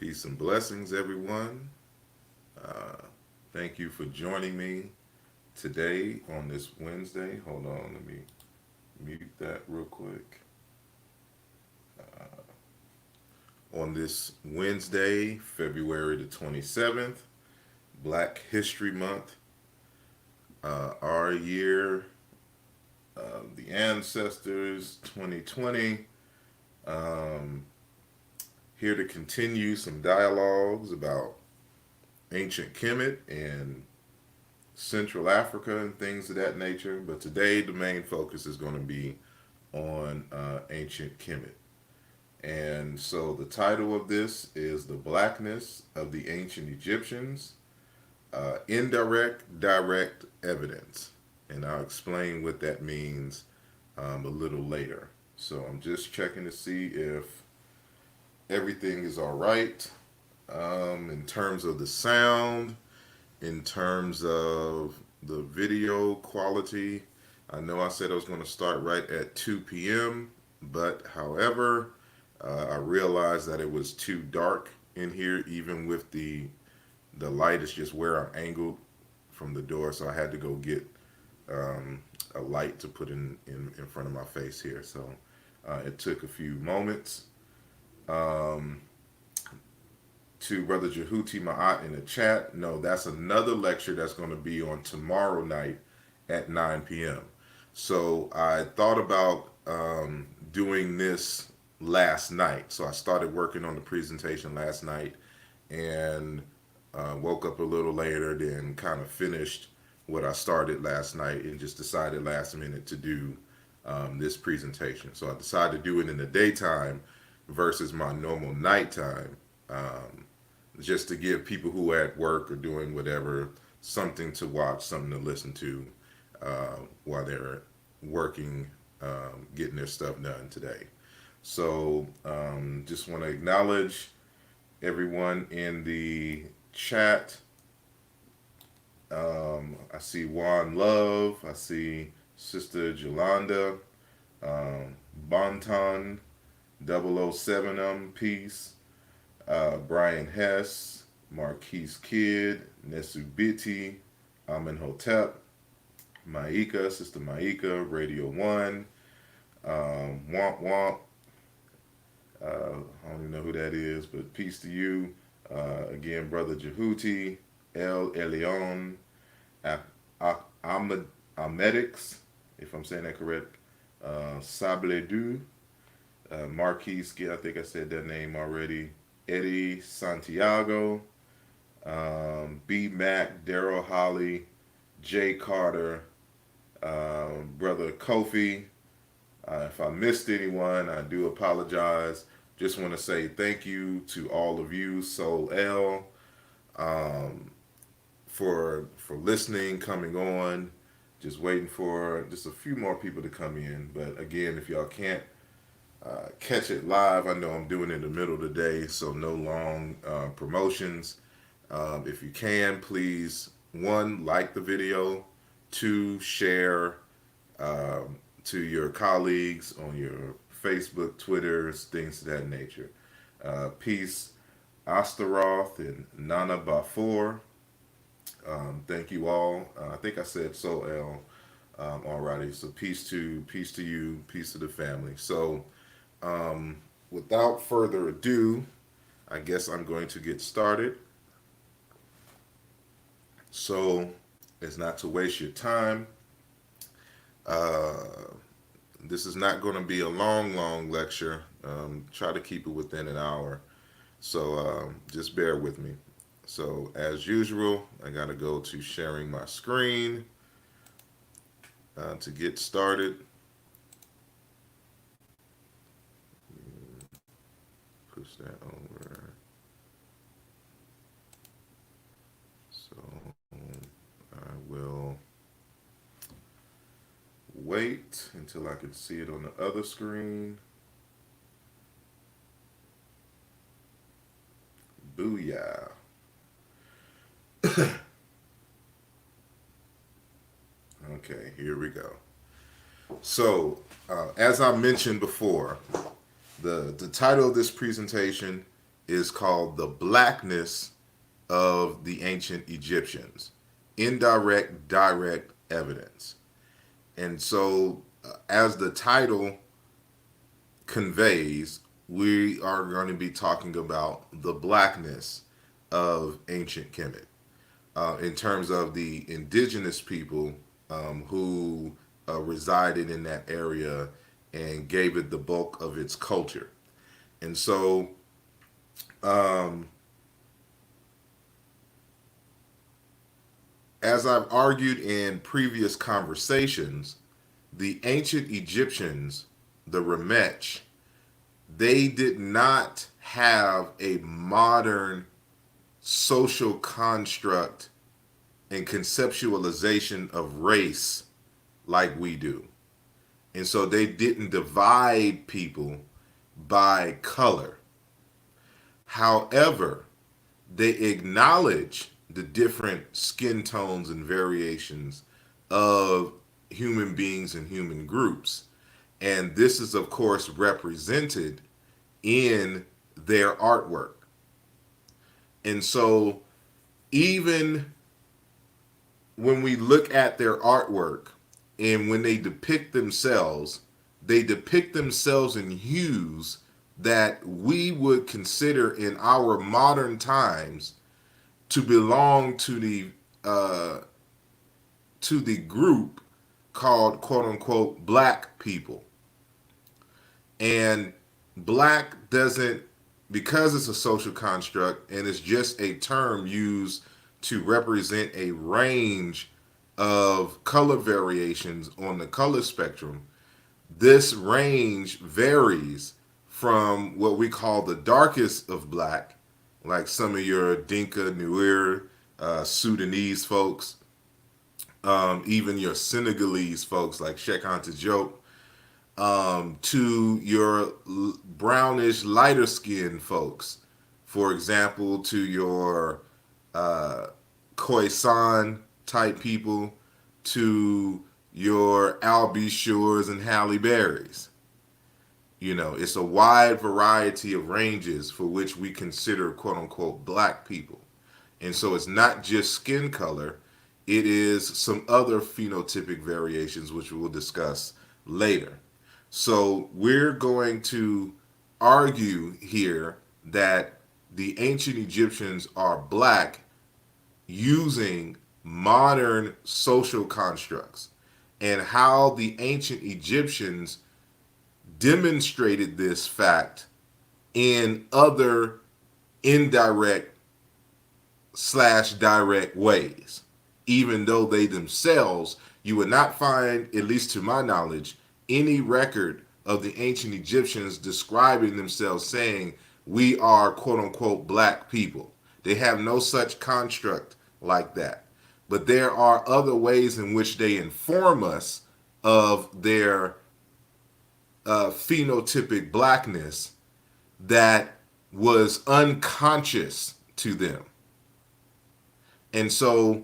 Peace and blessings, everyone. Uh, Thank you for joining me today on this Wednesday. Hold on, let me mute that real quick. On this Wednesday, February the 27th, Black History Month, our year, the ancestors 2020. Um, Here to continue some dialogues about ancient Kemet and Central Africa and things of that nature. But today, the main focus is going to be on ancient Kemet. And so the title of this is The Blackness of the Ancient Egyptians, Indirect, Direct Evidence. And I'll explain what that means a little later. So I'm just checking to see if everything is all right in terms of the sound, in terms of the video quality. I know I said I was going to start right at 2 p.m., but however, I realized that it was too dark in here, even with the light is just where I'm angled from the door, so I had to go get a light to put in front of my face here. So it took a few moments. Um, to Brother Jehuti Ma'at in the chat, no, that's another lecture that's going to be on tomorrow night at 9 p.m. So I thought about doing this last night. So I started working on the presentation last night and woke up a little later, then kind of finished what I started last night and just decided last minute to do this presentation. So I decided to do it in the daytime versus my normal nighttime, just to give people who are at work or doing whatever something to watch, something to listen to while they're working, getting their stuff done today. So just want to acknowledge everyone in the chat. I see Juan Love. I see Sister Jolanda, Bonton, 007 Peace, Brian Hess, Marquise Kidd, Nesubiti, Amenhotep, Maika, Sister Maika, Radio 1, Womp Womp, I don't even know who that is, but peace to you. Again, Brother Jehuti, El Elion, Ahmed Ahmedix, if I'm saying that correct, Sabledu, Marquise, I think I said that name already, Eddie Santiago, B. Mac, Daryl Holly, Jay Carter, Brother Kofi. If I missed anyone, I do apologize. Just want to say thank you to all of you, Soul L, for listening, coming on. Just waiting for just a few more people to come in. But again, if y'all can't catch it live, I know I'm doing it in the middle of the day, so no long promotions. If you can, please, one, like the video, two, share to your colleagues on your Facebook, Twitters, things of that nature. Peace, Astaroth and Nana Bafor. Thank you all. I think I said so already. So peace to you, peace to the family. So without further ado, I guess I'm going to get started. So as not to waste your time, this is not going to be a long lecture. Try to keep it within an hour. So just bear with me. So as usual, I got to go to sharing my screen to get started. Push that over. So I will wait until I can see it on the other screen. Booyah. Okay, here we go. So, as I mentioned before, the title of this presentation is called the Blackness of the Ancient Egyptians, indirect, direct evidence. And so, as the title conveys, we are going to be talking about the blackness of ancient Kemet in terms of the indigenous people who resided in that area and gave it the bulk of its culture. And so, um, as I've argued in previous conversations, the ancient Egyptians, the Remech, they did not have a modern social construct and conceptualization of race like we do. And so they didn't divide people by color. However, they acknowledge the different skin tones and variations of human beings and human groups. And this is, of course, represented in their artwork. And so, even when we look at their artwork and when they depict themselves in hues that we would consider in our modern times to belong uh, to the group called quote unquote black people. And black doesn't, because it's a social construct and it's just a term used to represent a range of color variations on the color spectrum, this range varies from what we call the darkest of black, like some of your Dinka, Nuer, Sudanese folks, even your Senegalese folks like Sheikh Anta Diop, to your brownish, lighter skinned folks. For example, to your Khoisan type people, to your Albie Shores and Halle Berrys. You know, it's a wide variety of ranges for which we consider quote unquote black people. And so it's not just skin color, it is some other phenotypic variations, which we will discuss later. So we're going to argue here that the ancient Egyptians are black using modern social constructs, and how the ancient Egyptians demonstrated this fact in other indirect slash direct ways, even though they themselves, you would not find, at least to my knowledge, any record of the ancient Egyptians describing themselves saying, we are quote unquote black people. They have no such construct like that. But there are other ways in which they inform us of their phenotypic blackness that was unconscious to them. And so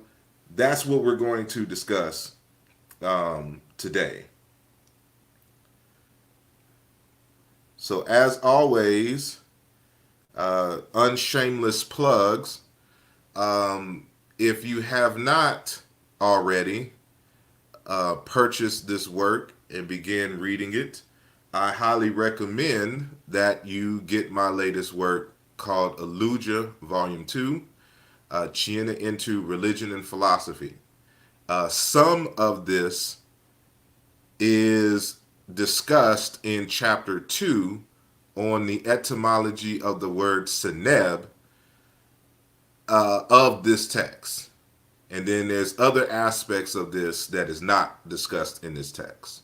that's what we're going to discuss today. So, as always, unshameless plugs. If you have not already purchased this work and begin reading it, I highly recommend that you get my latest work called Aluja Volume 2, China into Religion and Philosophy. Some of this is discussed in Chapter 2 on the etymology of the word Seneb of this text. And then there's other aspects of this that is not discussed in this text.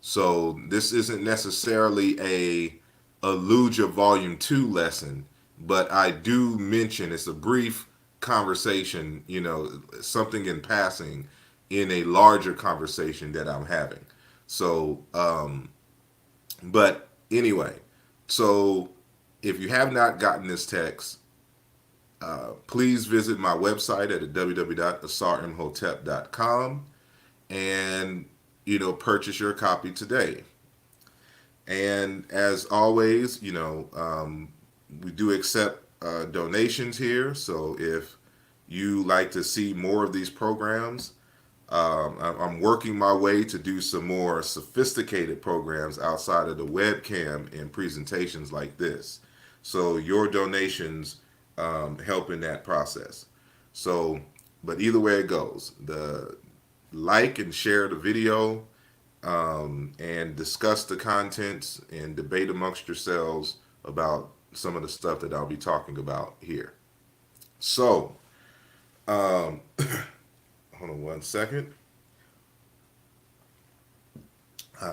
So this isn't necessarily a Aluja Volume 2 lesson, but I do mention it's a brief conversation, you know, something in passing in a larger conversation that I'm having. So, but anyway, so if you have not gotten this text, please visit my website at www.asarimhotep.com and, you know, purchase your copy today. And as always, you know, we do accept donations here. So if you like to see more of these programs, I'm working my way to do some more sophisticated programs outside of the webcam and presentations like this. So your donations help in that process. So, but either way it goes, the like and share the video, and discuss the contents and debate amongst yourselves about some of the stuff that I'll be talking about here. So, hold on one second.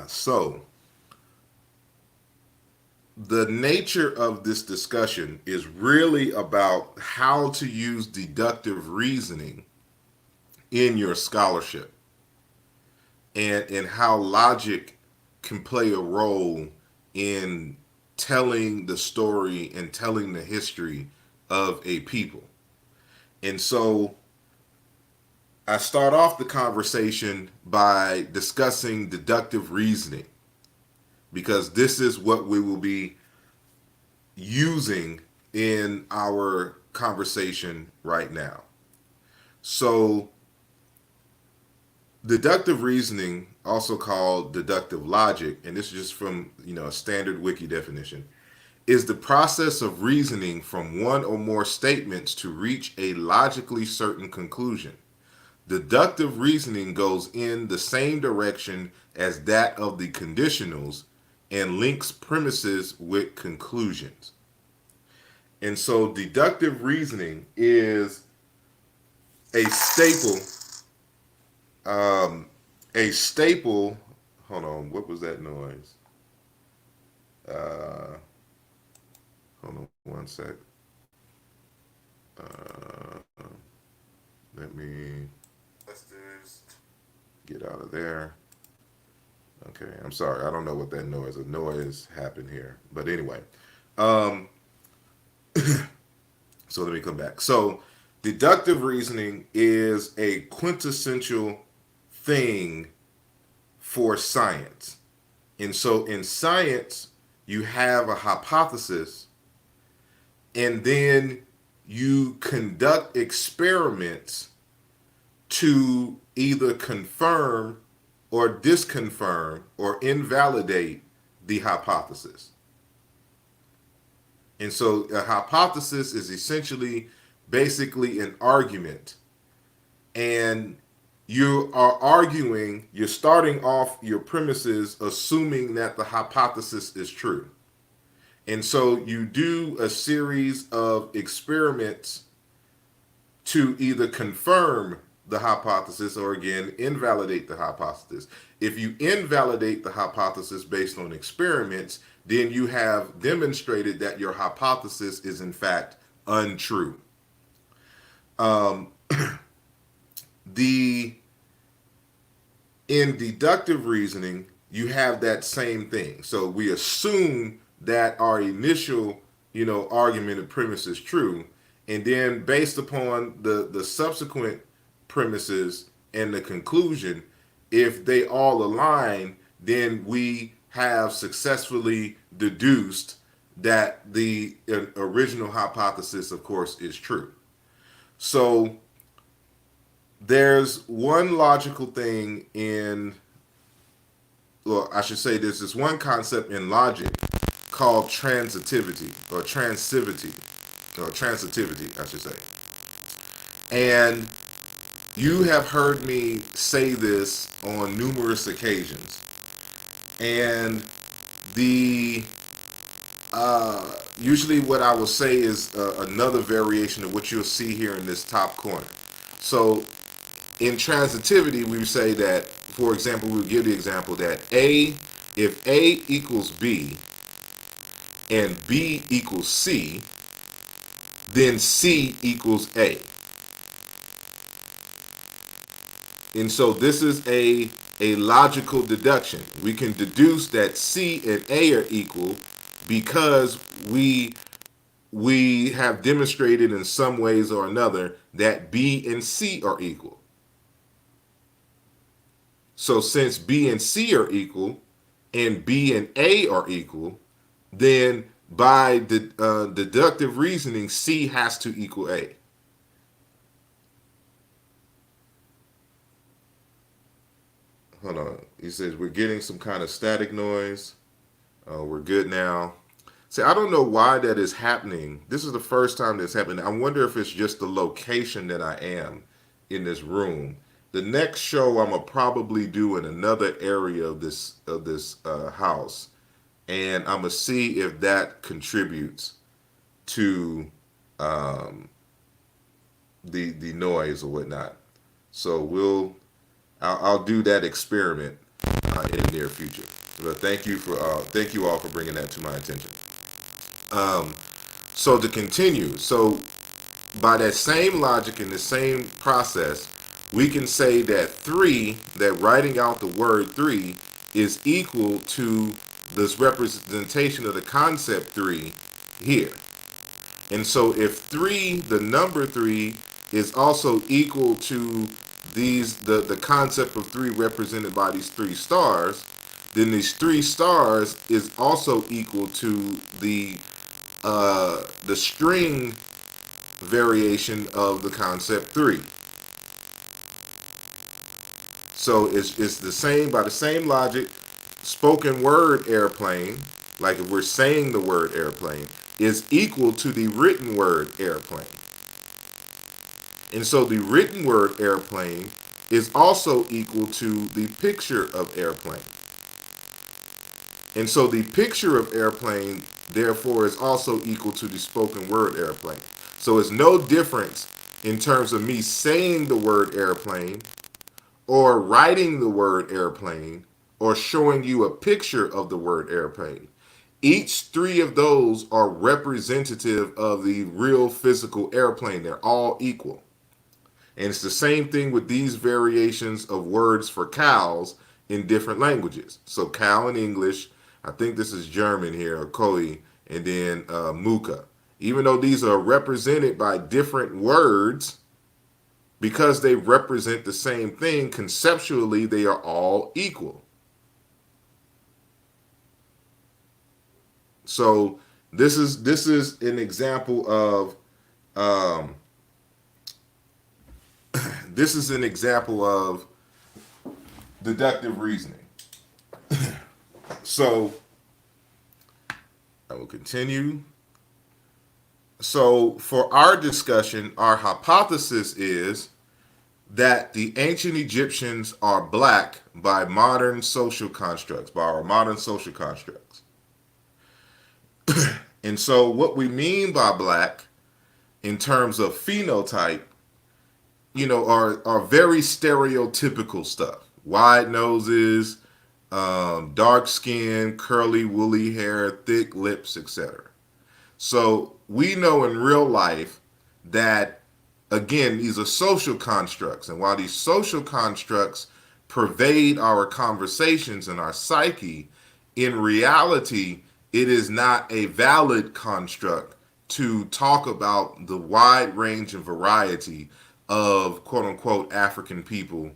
So, the nature of this discussion is really about how to use deductive reasoning in your scholarship, and how logic can play a role in telling the story and telling the history of a people. And so I start off the conversation by discussing deductive reasoning, because this is what we will be using in our conversation right now. So, deductive reasoning, also called deductive logic, and this is just from a standard wiki definition, is the process of reasoning from one or more statements to reach a logically certain conclusion. Deductive reasoning goes in the same direction as that of the conditionals and links premises with conclusions. And so deductive reasoning is a staple, um, a staple. Hold on, what was that noise? Uh, Hold on one sec. Let me get out of there. Okay, I'm sorry. I don't know what that noise. A noise happened here, but anyway. Um, so let me come back. So, deductive reasoning is a quintessential thing for science, and so in science, you have a hypothesis, and then you conduct experiments to either confirm or disconfirm or invalidate the hypothesis. And so a hypothesis is essentially basically an argument. And you are arguing, you're starting off your premises assuming that the hypothesis is true. And so you do a series of experiments to either confirm the hypothesis or again invalidate the hypothesis. If you invalidate the hypothesis based on experiments, then you have demonstrated that your hypothesis is in fact untrue. Um, the In deductive reasoning, you have that same thing. So we assume that our initial, argument and premise is true, and then based upon the subsequent premises and the conclusion, if they all align, then we have successfully deduced that the original hypothesis, of course, is true. So there's one logical thing in, well, I should say there's this one concept in logic called transitivity or transivity or transitivity, I should say. And you have heard me say this on numerous occasions. And the usually what I will say is another variation of what you'll see here in this top corner. So in transitivity, we would say that, for example, we would give the example that if A equals B and B equals C, then C equals A. And so this is a logical deduction. We can deduce that C and A are equal because we have demonstrated in some ways or another that B and C are equal. So since B and C are equal and B and A are equal, then By deductive reasoning, C has to equal A. Hold on. He says we're getting some kind of static noise. We're good now. See, I don't know why that is happening. This is the first time that's happened. I wonder if it's just the location that I am in this room. The next show I'm gonna probably do in another area of this house, and I'm gonna see if that contributes to um, the noise or whatnot. So I'll do that experiment in the near future. But thank you all for bringing that to my attention. Um, so to continue, so by that same logic and the same process, we can say that three, that writing out the word three, is equal to this representation of the concept three here. And so if three, the number three, is also equal to the concept of three represented by these three stars, then these three stars is also equal to the string variation of the concept three. So it's the same, by the same logic. Spoken word airplane, like if we're saying the word airplane, is equal to the written word airplane. And so the written word airplane is also equal to the picture of airplane. And so the picture of airplane, therefore, is also equal to the spoken word airplane. So it's no difference in terms of me saying the word airplane or writing the word airplane or showing you a picture of the word airplane. Each three of those are representative of the real physical airplane. They're all equal. And it's the same thing with these variations of words for cows in different languages. So cow in English, I think this is German here, or koi, and then muka. Even though these are represented by different words, because they represent the same thing, conceptually they are all equal. So this is an example of this is an example of deductive reasoning. So I will continue. So for our discussion, our hypothesis is that the ancient Egyptians are black by modern social constructs, by our modern social constructs. And so what we mean by black in terms of phenotype, are very stereotypical stuff. Wide noses, dark skin, curly, woolly hair, thick lips, etc. So we know in real life that, again, these are social constructs. And while these social constructs pervade our conversations and our psyche, in reality, it is not a valid construct to talk about the wide range and variety of quote unquote African people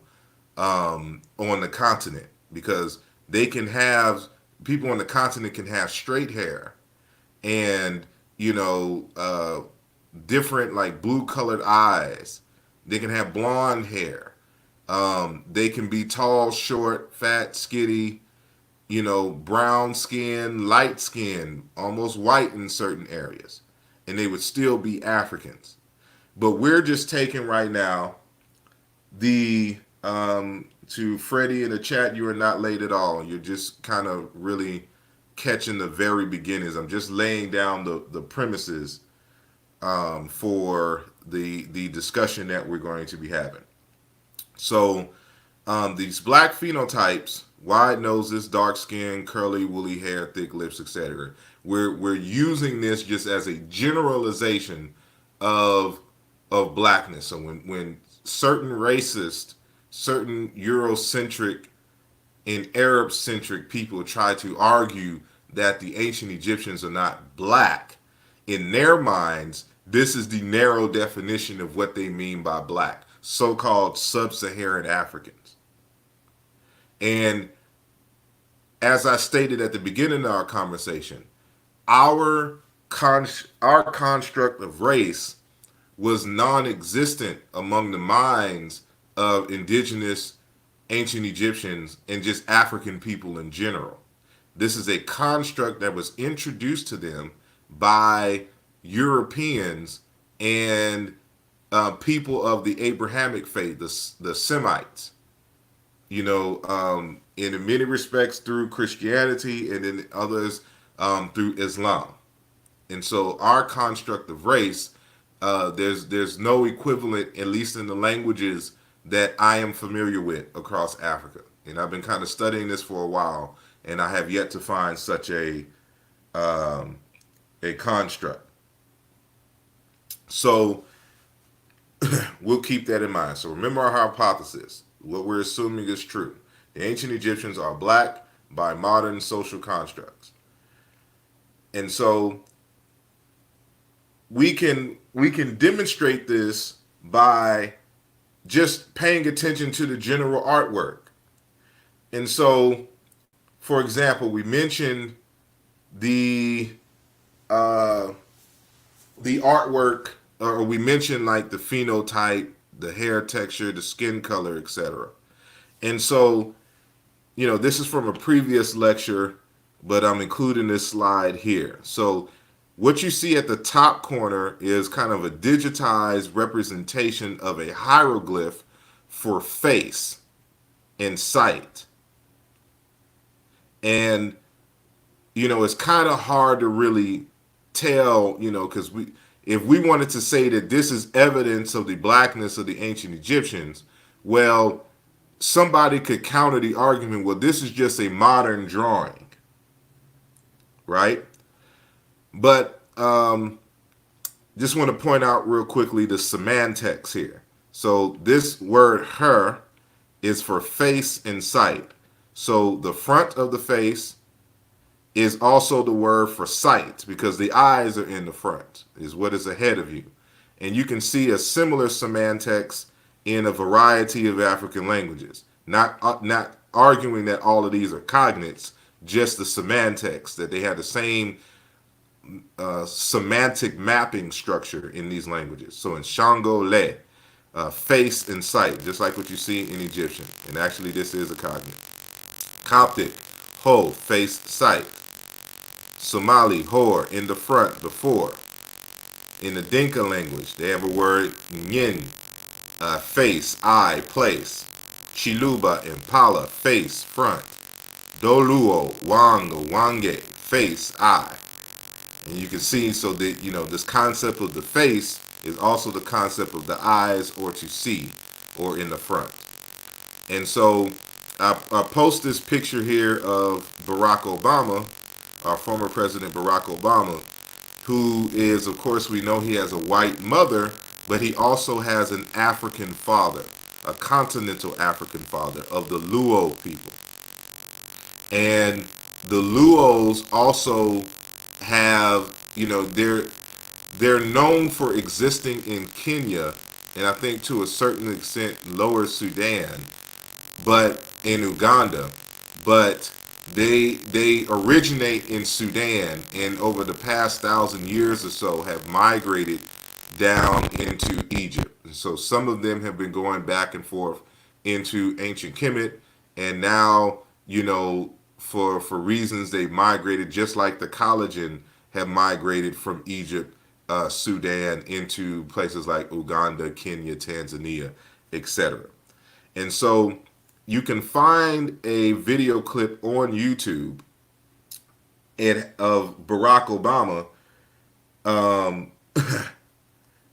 on the continent, because they can have people on the continent can have straight hair and different, like, blue colored eyes. They can have blonde hair. They can be tall, short, fat, skinny, brown skin, light skin, almost white in certain areas, and they would still be Africans. But we're just taking right now the to Freddie in the chat, you are not late at all. You're just kind of really catching the very beginnings. I'm just laying down the premises for the discussion that we're going to be having. So these black phenotypes, wide noses, dark skin, curly, woolly hair, thick lips, etc. We're using this just as a generalization of blackness. So when certain racist, certain Eurocentric and Arab-centric people try to argue that the ancient Egyptians are not black, in their minds, this is the narrow definition of what they mean by black, so-called sub-Saharan Africans. And as I stated at the beginning of our conversation, our our construct of race was non-existent among the minds of indigenous ancient Egyptians and just African people in general. This is a construct that was introduced to them by Europeans and people of the Abrahamic faith, the Semites. In many respects through Christianity, and in others through Islam. And so our construct of race, there's no equivalent, at least in the languages that I am familiar with across Africa. And I've been kind of studying this for a while, and I have yet to find such a construct. So we'll keep that in mind. So remember our hypothesis. What we're assuming is true. The ancient Egyptians are black by modern social constructs. And so we can demonstrate this by just paying attention to the general artwork. And so, for example, we mentioned the artwork, or we mentioned like the phenotype, the hair texture, the skin color, etc. And so, this is from a previous lecture, but I'm including this slide here. So what you see at the top corner is kind of a digitized representation of a hieroglyph for face and sight. And, it's kind of hard to really tell, because if we wanted to say that this is evidence of the blackness of the ancient Egyptians, well, somebody could counter the argument, well, this is just a modern drawing, right? But just want to point out real quickly the semantics here. So this word her is for face and sight. So the front of the face is also the word for sight, because the eyes are in the front, is what is ahead of you. And you can see a similar semantics in a variety of African languages. Not arguing that all of these are cognates, just the semantics, that they have the same semantic mapping structure in these languages. So in Shango Le, face and sight, just like what you see in Egyptian. And actually this is a cognate. Coptic, ho, face, sight. Somali, hor, in the front, before. In the Dinka language, they have a word, nyin, face, eye, place. Chiluba, impala, face, front. Doluo, wang, wange, face, eye. And you can see, so that, this concept of the face is also the concept of the eyes, or to see, or in the front. And so I post this picture here of Barack Obama, our former President Barack Obama, who is, of course, we know he has a white mother, but he also has an African father, a continental African father of the Luo people. And the Luos also have, they're known for existing in Kenya, and I think to a certain extent Lower Sudan, but in Uganda, but they originate in Sudan, and over the past 1,000 years or so have migrated down into Egypt. And so some of them have been going back and forth into ancient Kemet, and now, for reasons they migrated, just like the collagen have migrated from Egypt, Sudan, into places like Uganda, Kenya, Tanzania, etc. And so you can find a video clip on YouTube of Barack Obama.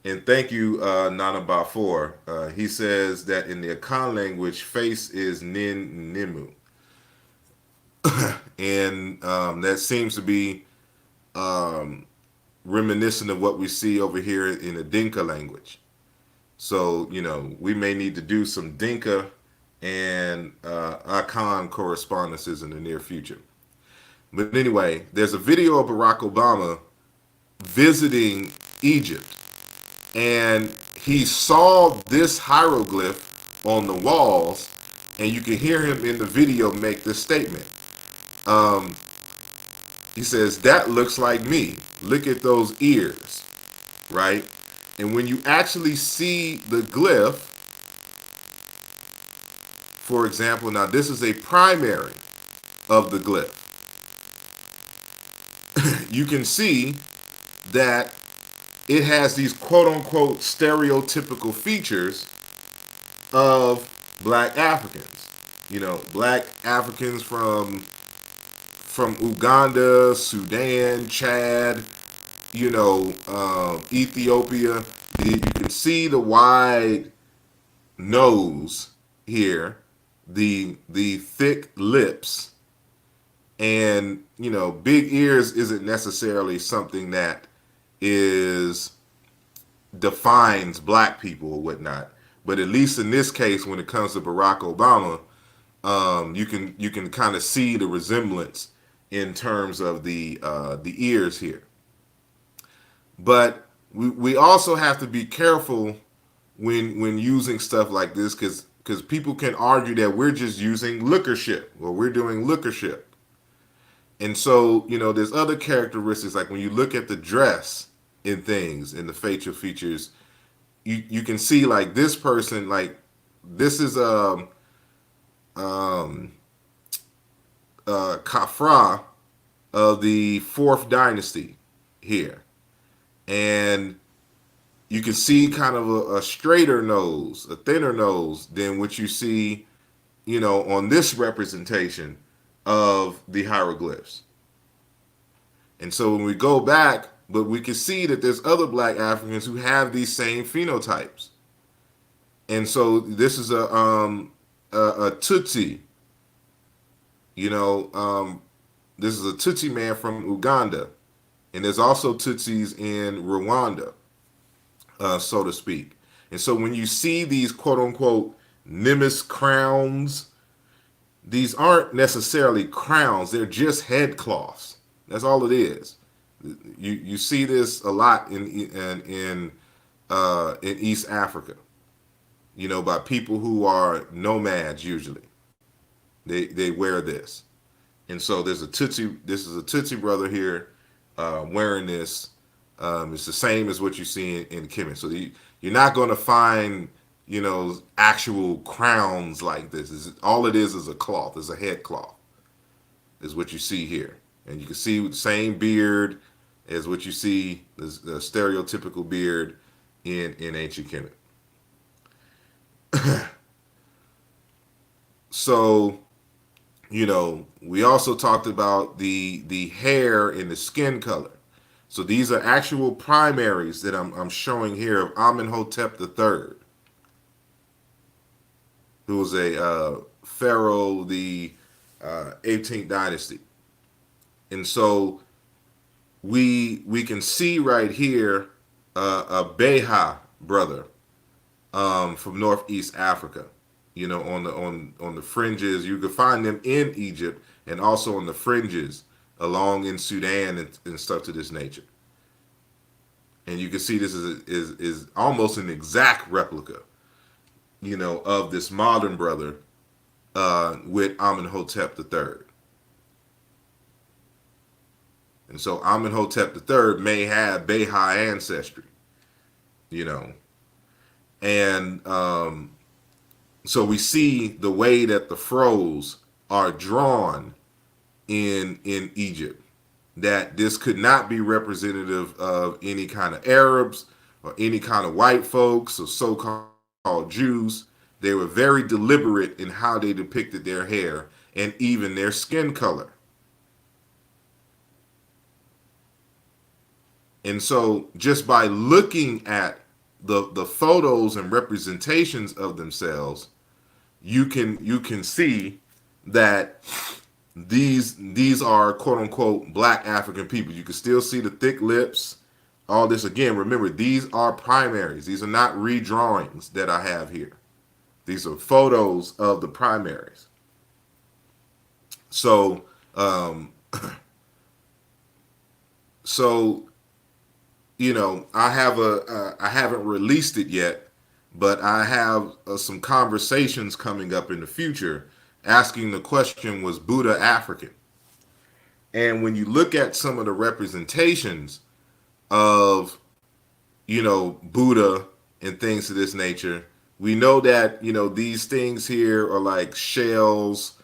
And thank you, Nana Bafor. He says that in the Akan language, face is Nin Nimu. And that seems to be reminiscent of what we see over here in the Dinka language. So, we may need to do some Dinka and Akan correspondences in the near future. But anyway, there's a video of Barack Obama visiting Egypt, and he saw this hieroglyph on the walls, and you can hear him in the video make this statement. He says, that looks like me. Look at those ears, right? And when you actually see the glyph, for example, now this is a primary of the glyph. You can see that it has these quote unquote stereotypical features of black Africans. You know, black Africans from Uganda, Sudan, Chad, Ethiopia. You can see the wide nose here, the thick lips, and big ears isn't necessarily something that is defines black people or whatnot. But at least in this case, when it comes to Barack Obama, you can kind of see the resemblance in terms of the ears here. But we also have to be careful when using stuff like this, because people can argue that we're just using lookership or we're doing lookership. And so, there's other characteristics, like when you look at the dress in things, in the facial features, you can see like this person, like this is um Khafra of the fourth dynasty here. And you can see kind of a straighter nose, a thinner nose than what you see, on this representation of the hieroglyphs. And so when we go back, but we can see that there's other black Africans who have these same phenotypes. And so this is a Tutsi, you know, this is a Tutsi man from Uganda. And there's also Tutsis in Rwanda, so to speak. And so when you see these quote unquote Nimbus crowns, these aren't necessarily crowns, they're just head cloths. That's all it is. You see this a lot in East Africa, by people who are nomads usually. They wear this. And so this is a Tutsi brother here wearing this. It's the same as what you see in Kemet. So you're not going to find, actual crowns like this. All it is a cloth. It's a head cloth, is what you see here. And you can see the same beard as what you see, the stereotypical beard in ancient Kemet. So, we also talked about the hair and the skin color. So these are actual primaries that I'm showing here of Amenhotep III, who was a pharaoh of the 18th dynasty. And so we can see right here a Beha brother from Northeast Africa. On the fringes, you can find them in Egypt and also on the fringes along in Sudan and stuff to this nature. And you can see this is almost an exact replica, of this modern brother with Amenhotep III. And so Amenhotep III may have Beha ancestry, and so we see the way that the froze are drawn in Egypt, that this could not be representative of any kind of Arabs or any kind of white folks or so-called Jews. They were very deliberate in how they depicted their hair and even their skin color. And so just by looking at the photos and representations of themselves, you can see that these are quote unquote black African people. You can still see the thick lips, all this. Again, remember, these are primaries. These are not redrawings that I have here. These are photos of the primaries. So so I haven't released it yet, but I have some conversations coming up in the future asking the question, was Buddha African? And when you look at some of the representations of, Buddha and things of this nature, we know that, these things here are like shells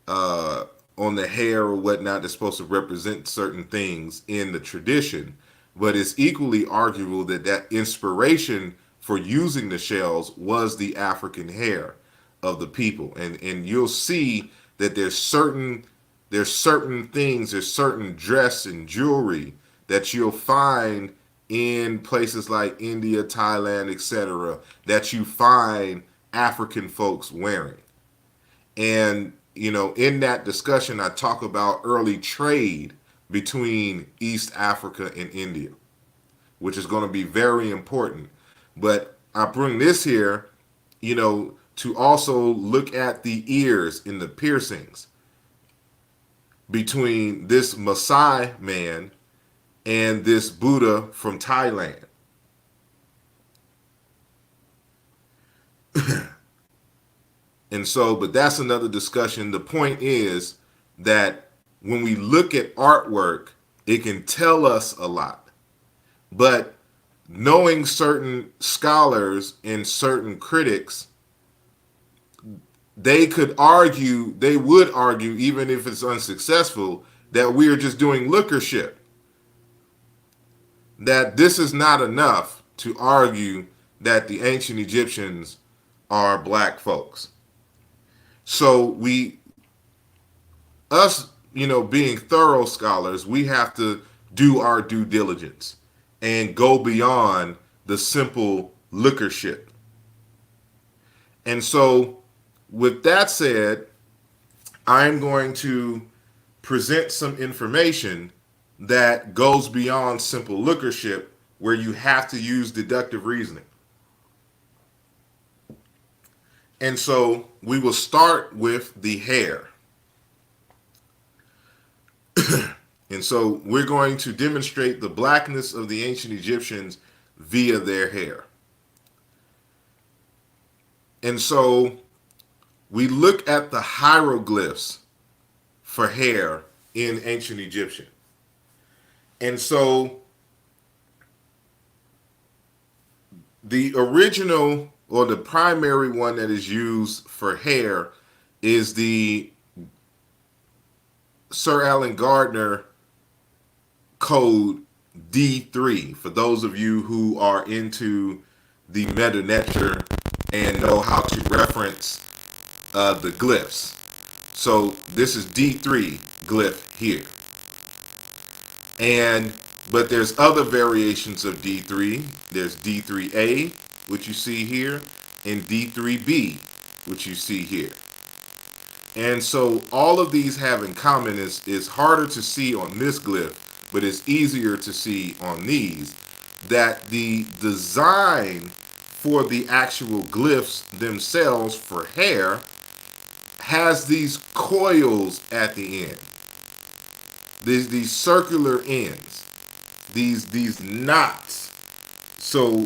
uh, on the hair or whatnot that's supposed to represent certain things in the tradition. But it's equally arguable that that inspiration for using the shells was the African hair of the people. And you'll see that there's certain things, there's certain dress and jewelry that you'll find in places like India, Thailand, etc., that you find African folks wearing. And, in that discussion, I talk about early trade between East Africa and India, which is going to be very important. But I bring this here, to also look at the ears and the piercings between this Maasai man and this Buddha from Thailand. And so, but that's another discussion. The point is that when we look at artwork, it can tell us a lot. But knowing certain scholars and certain critics, they would argue, even if it's unsuccessful, that we are just doing lookership. That this is not enough to argue that the ancient Egyptians are black folks. So us, being thorough scholars, we have to do our due diligence and go beyond the simple lookership. And so, with that said, I'm going to present some information that goes beyond simple lookership, where you have to use deductive reasoning. And so we will start with the hair. And so we're going to demonstrate the blackness of the ancient Egyptians via their hair. And so we look at the hieroglyphs for hair in ancient Egyptian. And so the original or the primary one that is used for hair is the Sir Alan Gardner code D3. For those of you who are into the meta nature and know how to reference the glyphs. So this is D3 glyph here. But there's other variations of D3. There's D3A, which you see here, and D3B, which you see here. And so all of these have in common is harder to see on this glyph, but it's easier to see on these, that the design for the actual glyphs themselves for hair has these coils at the end. These circular ends, these knots, so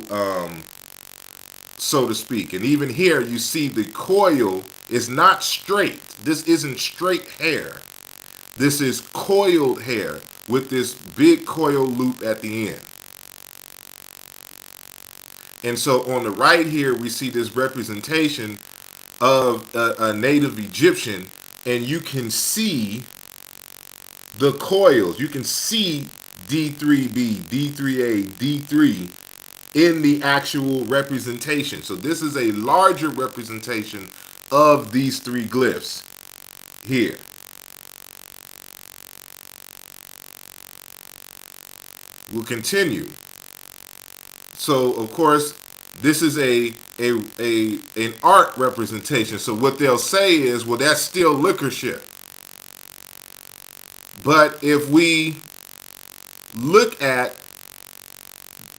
to speak. And even here you see the coil is not straight. This isn't straight hair. This is coiled hair with this big coil loop at the end. And so on the right here we see this representation of a native Egyptian, and you can see the coils. You can see D3B, D3A, D3 in the actual representation. So this is a larger representation of these three glyphs here. We'll continue. So of course, this is an art representation. So what they'll say is, well, that's still lookership. But if we look at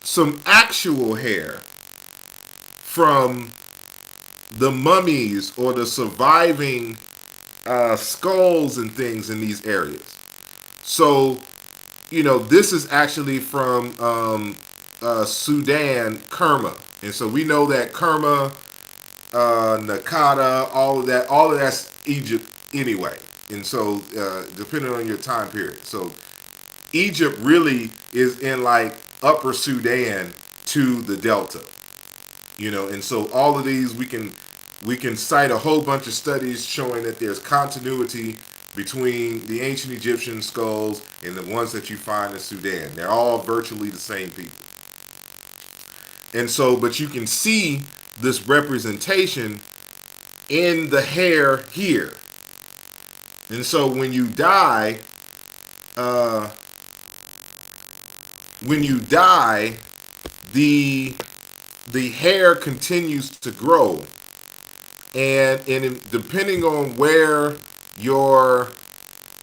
some actual hair from the mummies or the surviving skulls and things in these areas. So, this is actually from Sudan, Kerma. And so we know that Kerma, Nakada, all of that's Egypt anyway. and so depending on your time period. So Egypt really is in like Upper Sudan to the Delta, and so all of these we can cite a whole bunch of studies showing that there's continuity between the ancient Egyptian skulls and the ones that you find in Sudan. They're all virtually the same people. And so, but you can see this representation in the hair here. And so when you die, uh, the hair continues to grow, and depending on where your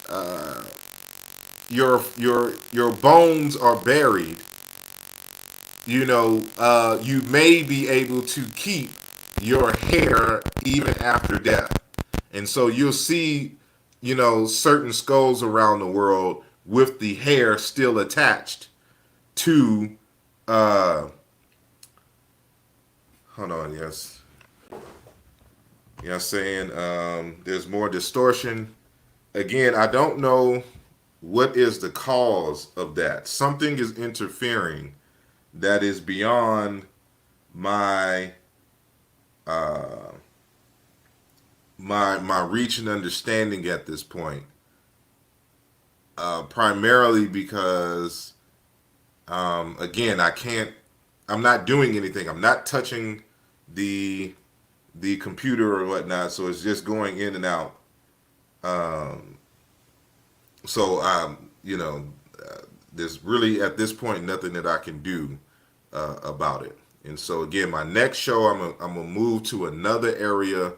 uh, your bones are buried, you may be able to keep your hair even after death. And so you'll see, certain skulls around the world with the hair still attached to, uh, hold on, yes. Saying there's more distortion. Again, I don't know what is the cause of that. Something is interfering that is beyond my my reach and understanding at this point. Primarily because again, I'm not doing anything. I'm not touching the computer or whatnot, so it's just going in and out. Um, so there's really at this point nothing that I can do about it. And so again, my next show, I'm gonna move to another area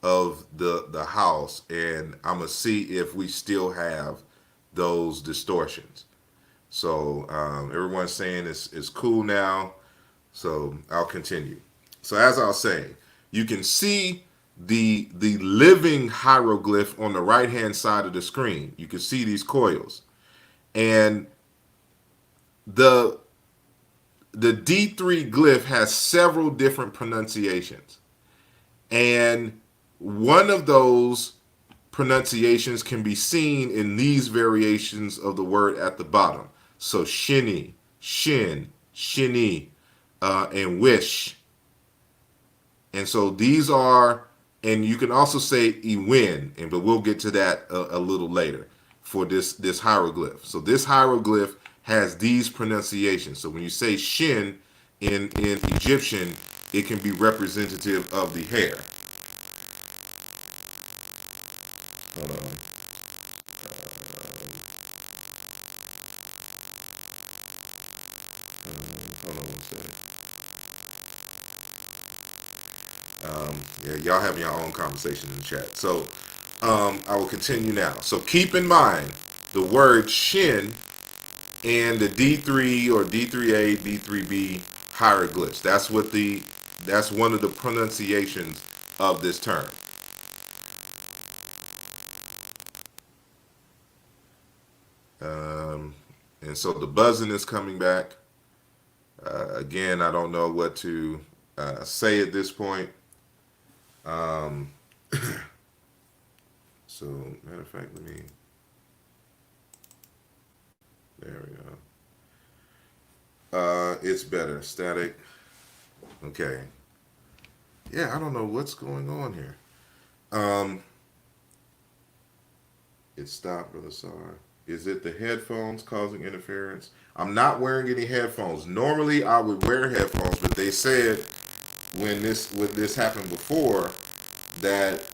of the house, and I'm gonna see if we still have those distortions. So everyone's saying it's cool now. So I'll continue. So as I was saying, you can see the living hieroglyph on the right hand side of the screen. You can see these coils, and the D3 glyph has several different pronunciations, and one of those pronunciations can be seen in these variations of the word at the bottom. So shinny, shin, shinny, and wish. And so these are, and you can also say Iwin, but we'll get to that a little later for this hieroglyph. So this hieroglyph has these pronunciations. So when you say Shin in Egyptian, it can be representative of the hair. Hold on. Hold on one second. Yeah, y'all have your own conversation in the chat. So I will continue now. So keep in mind the word Shin and the D3 or D3A, D3B hieroglyphs. That's one of the pronunciations of this term. And so the buzzing is coming back. Again, I don't know what to say at this point. So, matter of fact, there we go. It's better. Static. Okay. Yeah, I don't know what's going on here. It stopped, Brother Sar. Is it the headphones causing interference? I'm not wearing any headphones. Normally, I would wear headphones, but they said when this happened before that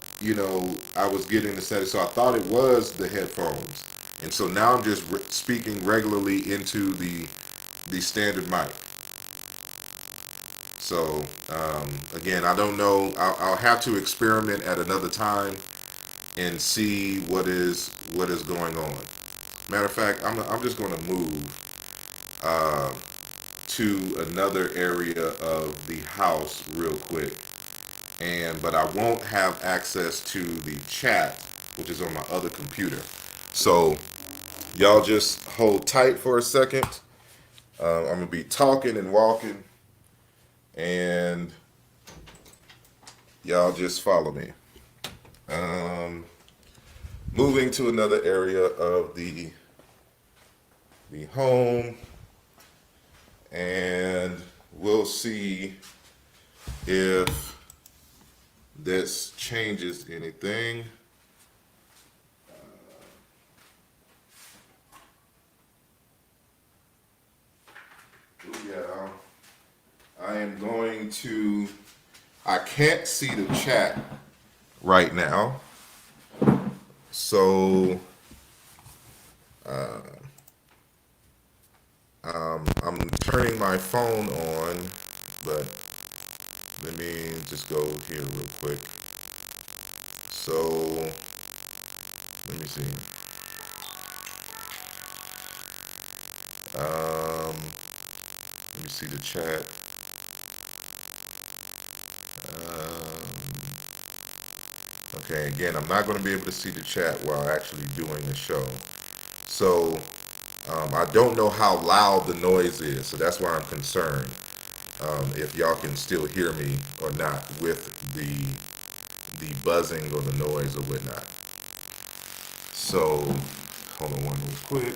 I was getting the setting, so I thought it was the headphones, and so now I'm just speaking regularly into the standard mic. So again, I don't know. I'll have to experiment at another time and see what is going on. Matter of fact, I'm just going to move to another area of the house real quick, but I won't have access to the chat, which is on my other computer. So y'all just hold tight for a second. I'm gonna be talking and walking, and y'all just follow me. moving to another area of the home, and we'll see if this changes anything. Yeah, I am going to. I can't see the chat right now, so I'm turning my phone on, but let me just go here real quick. So let me see. Let me see the chat. Okay, again, I'm not going to be able to see the chat while actually doing the show. So I don't know how loud the noise is, so that's why I'm concerned if y'all can still hear me or not with the buzzing or the noise or whatnot. So hold on one real quick.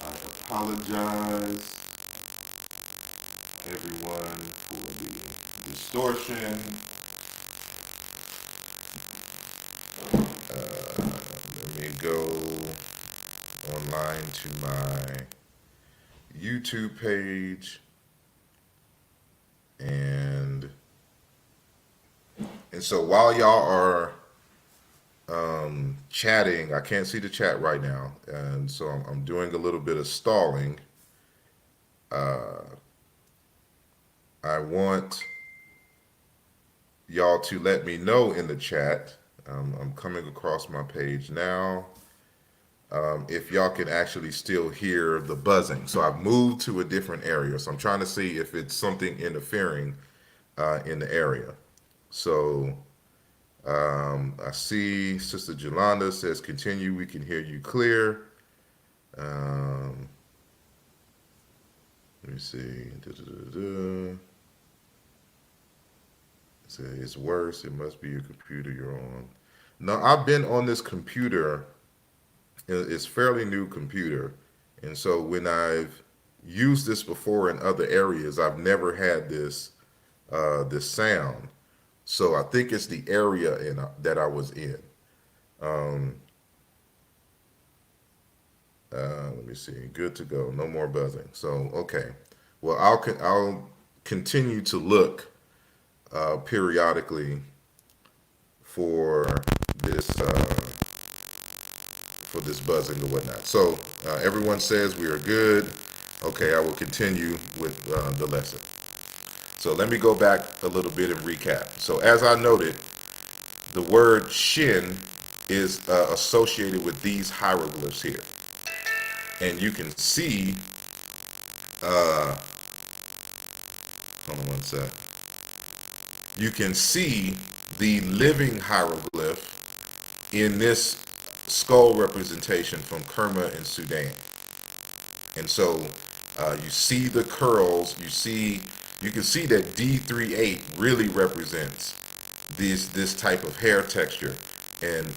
I apologize, everyone, for the distortion. Let me go online to my YouTube page, and so while y'all are chatting, I can't see the chat right now, and so I'm doing a little bit of stalling. I want y'all to let me know in the chat. I'm coming across my page now. If y'all can actually still hear the buzzing. So I've moved to a different area. So I'm trying to see if it's something interfering in the area. So I see Sister Jolanda says, continue, we can hear you clear. Let me see. Say it's worse. It must be your computer you're on. No, I've been on this computer. It's fairly new computer, and so when I've used this before in other areas, I've never had this sound. So I think it's the area that I was in. Let me see. Good to go. No more buzzing. So okay. Well, I'll continue to look periodically for this buzzing or whatnot. So everyone says we are good. Okay, I will continue with the lesson. So let me go back a little bit and recap. So as I noted, the word Shin is associated with these hieroglyphs here. And you can see, hold on one sec. You can see the living hieroglyph in this skull representation from Kerma in Sudan. And so you see the curls, you can see that D38 really represents this type of hair texture, and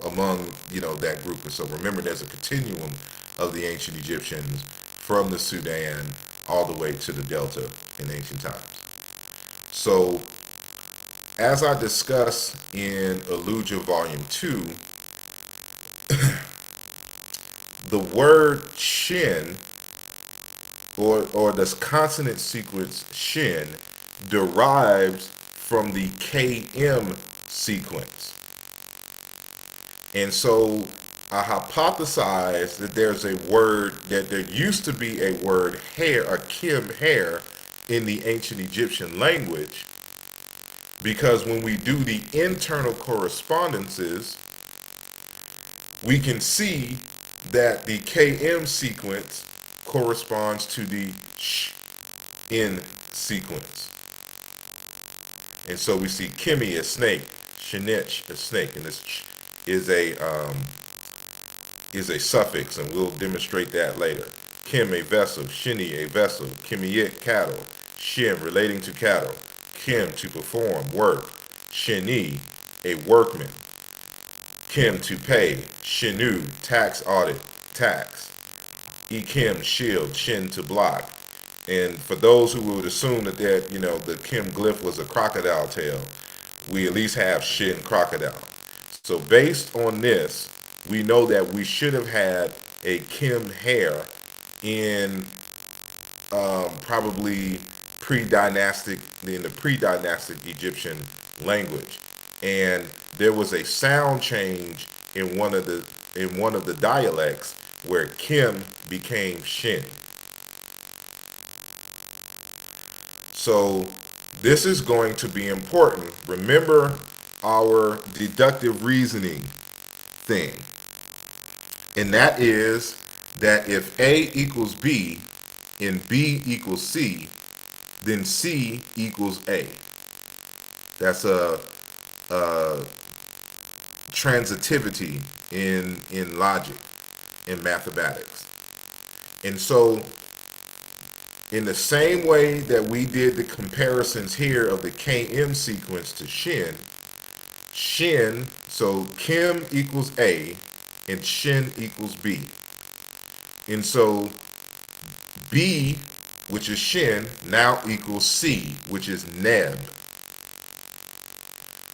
among that group. And so remember, there's a continuum of the ancient Egyptians from the Sudan all the way to the Delta in ancient times. So as I discuss in Aluja Volume 2, the word Shin, or this consonant sequence Shin, derives from the KM sequence. And so I hypothesize that there's a word, that there used to be a word hair, a kim hair, in the ancient Egyptian language, because when we do the internal correspondences, we can see that the KM sequence corresponds to the sh in sequence. And so we see Kimi, a snake, Shinich, a snake, and this ch is a suffix, and we'll demonstrate that later. Kim, a vessel, Shini, a vessel, Kimiyit, cattle, Shin, relating to cattle, Kim, to perform, work, Shini, a workman. Kim, to pay. Shinu, tax audit, tax. Ekim, shield. Shin, to block. And for those who would assume that the Kim glyph was a crocodile tail, we at least have Shin, crocodile. So based on this, we know that we should have had a Kim hair in probably pre-dynastic, in the pre-dynastic Egyptian language, and there was a sound change in one of the dialects where Kim became Shin. So this is going to be important. Remember our deductive reasoning thing, and that is that if A equals B and B equals C, then C equals A. That's a transitivity in logic, in mathematics. And so in the same way that we did the comparisons here of the KM sequence to Shin, so Kim equals A and Shin equals B. And so B, which is Shin, now equals C, which is Neb.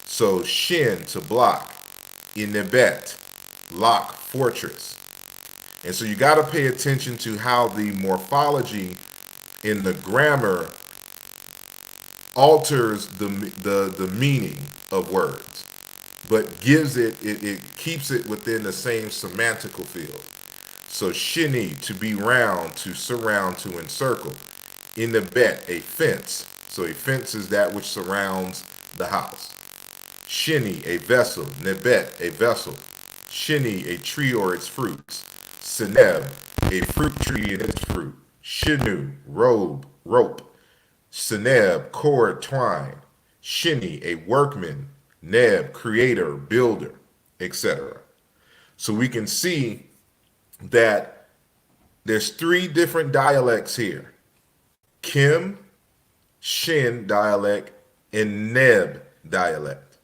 So Shin, to block. Inebet, lock, fortress. And so you got to pay attention to how the morphology in the grammar alters the meaning of words, but gives it keeps it within the same semantical field. So shini, to be round, to surround, to encircle. Inebet, a fence. So a fence is that which surrounds the house. Shini, a vessel. Nebet, a vessel. Shini, a tree or its fruits. Seneb, a fruit tree and its fruit. Shinu, robe, rope. Seneb, cord, twine. Shini, a workman. Neb, creator, builder, etc. So we can see that there's three different dialects here. Kim, Shin dialect, and Neb dialect.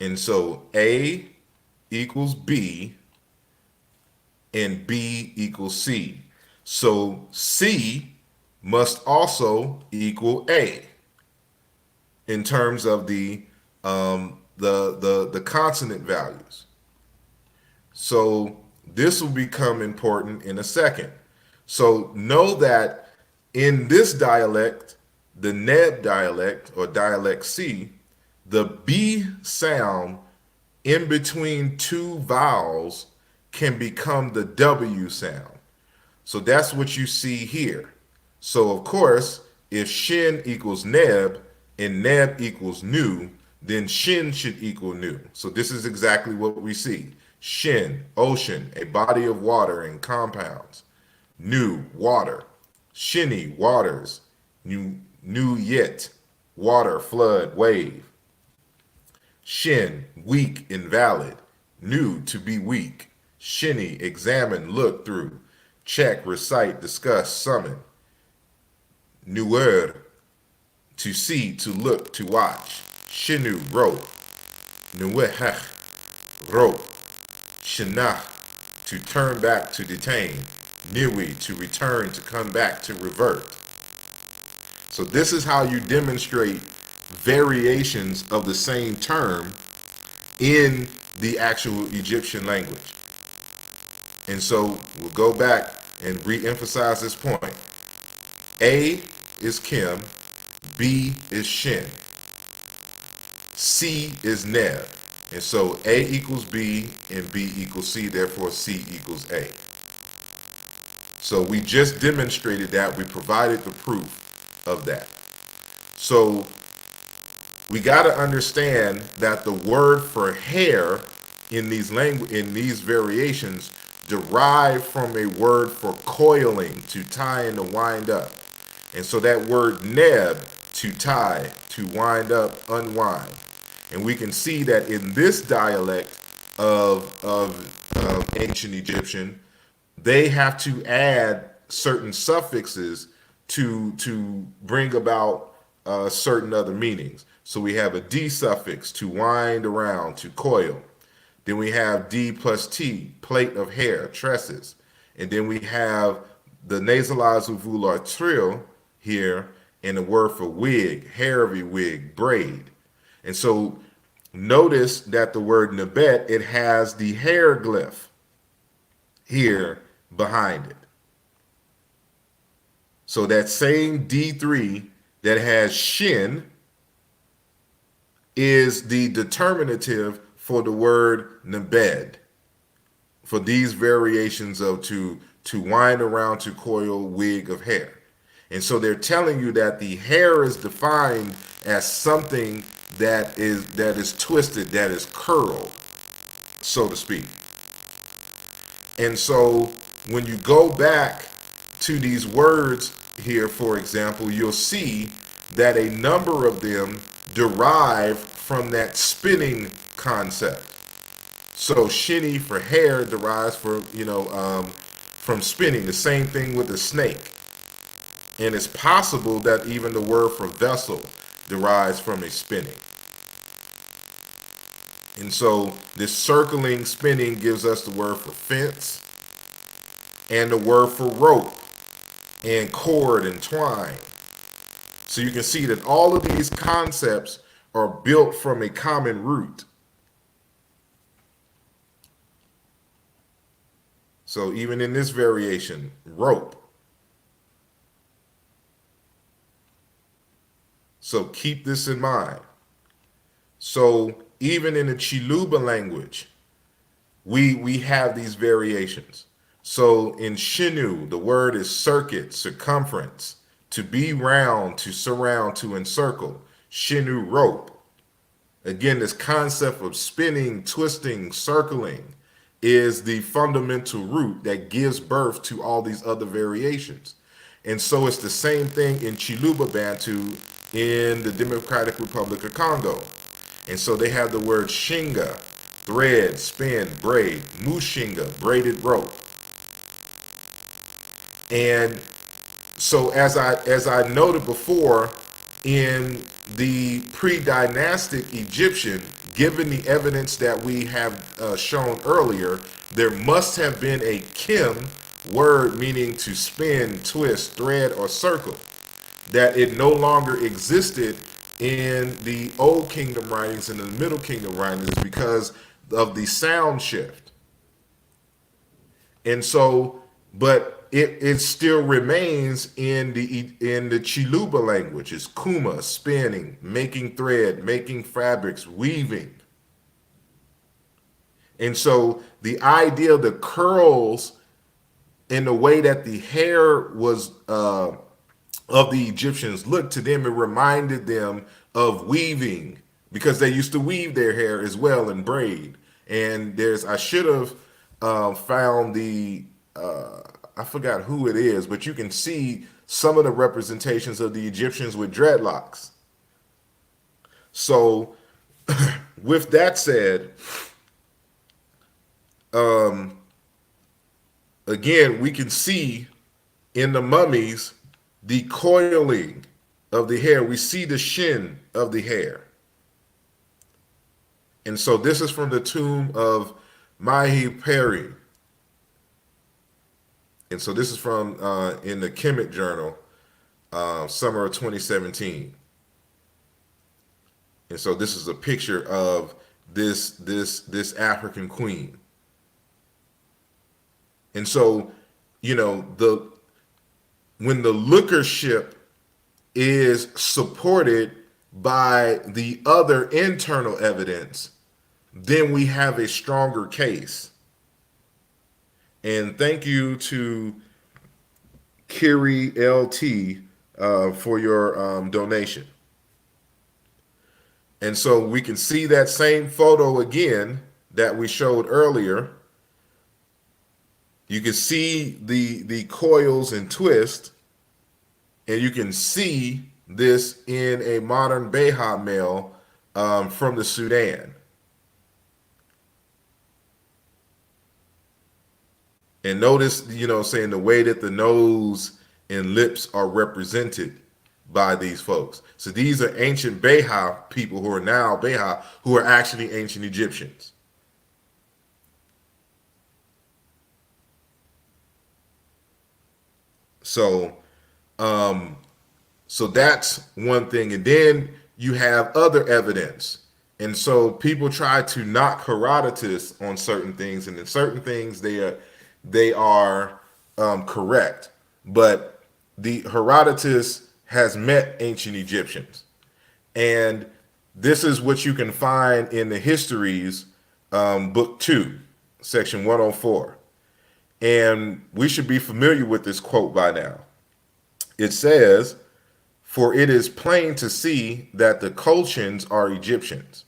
And so A equals B and B equals C. So C must also equal A in terms of the consonant values. So this will become important in a second. So know that in this dialect, the Neb dialect or dialect C, the B sound in between two vowels can become the W sound. So that's what you see here. So of course, if Shin equals Neb and Neb equals Nu, then Shin should equal Nu. So this is exactly what we see. Shin, ocean, a body of water and compounds. Nu, water. Shini, waters. Nu yet, water, flood, wave. Shin, weak, invalid. Nu, to be weak. Shini, examine, look through. Check, recite, discuss, summon. Nuer, to see, to look, to watch. Shinu, rope. Nuehech, rope. Shinah, to turn back, to detain. Niwi, to return, to come back, to revert. So this is how you demonstrate variations of the same term in the actual Egyptian language. And so we'll go back and re-emphasize this point. A is Kim, B is Shin, C is Neb. And so A equals B and B equals C, therefore C equals A. So we just demonstrated that. We provided the proof of that. So we got to understand that the word for hair in these variations derive from a word for coiling, to tie and to wind up. And so that word neb, to tie, to wind up, unwind. And we can see that in this dialect of ancient Egyptian, they have to add certain suffixes to bring about certain other meanings. So we have a D suffix, to wind around, to coil. Then we have D plus T, plait of hair, tresses. And then we have the nasalized uvular trill here, and the word for wig, hair of a wig, braid. And so notice that the word Nabet, it has the hair glyph here behind it. So that same D3 that has Shin is the determinative for the word Nabed, for these variations of to wind around, to coil, wig of hair. And so they're telling you that the hair is defined as something that is twisted, that is curled, so to speak. And so when you go back to these words here, for example, you'll see that a number of them derive from that spinning concept. So shinny for hair derives from spinning. The same thing with the snake. And it's possible that even the word for vessel derives from a spinning. And so this circling, spinning gives us the word for fence and the word for rope and cord and twine. So you can see that all of these concepts are built from a common root. So even in this variation, rope. So keep this in mind. So even in the Chiluba language, we have these variations. So in Shinu, the word is circuit, circumference, to be round, to surround, to encircle. Shinu, rope. Again, this concept of spinning, twisting, circling is the fundamental root that gives birth to all these other variations. And so it's the same thing in Chiluba Bantu in the Democratic Republic of Congo. And so they have the word shinga, thread, spin, braid, mushinga, braided rope. And so as I noted before, in the pre-dynastic Egyptian, given the evidence that we have shown earlier, there must have been a kim word meaning to spin, twist, thread, or circle, that it no longer existed in the Old Kingdom writings and the Middle Kingdom writings because of the sound shift. And so, but it still remains in the Chiluba language. It's kuma, spinning, making thread, making fabrics, weaving. And so the idea of the curls and the way that the hair was of the Egyptians looked, to them, it reminded them of weaving, because they used to weave their hair as well and braid. And I should have found I forgot who it is, but you can see some of the representations of the Egyptians with dreadlocks. So with that said, again, we can see in the mummies the coiling of the hair. We see the shin of the hair. And so this is from the tomb of Mahi Peri. And so this is from in the Kemet Journal, summer of 2017. And so this is a picture of this African queen. And so, when the lookership is supported by the other internal evidence, then we have a stronger case. And thank you to Kiri LT for your donation. And so we can see that same photo again that we showed earlier. You can see the coils and twist, and you can see this in a modern Beha male from the Sudan. And notice, saying the way that the nose and lips are represented by these folks. So these are ancient Beha people who are now Beha, who are actually ancient Egyptians. So um, so that's one thing. And then you have other evidence. And so people try to knock Herodotus on certain things, and in certain things they are correct. But the Herodotus has met ancient Egyptians, and this is what you can find in the histories, book 2, section 104. And we should be familiar with this quote by now. It says, "For it is plain to see that the Colchians are Egyptians.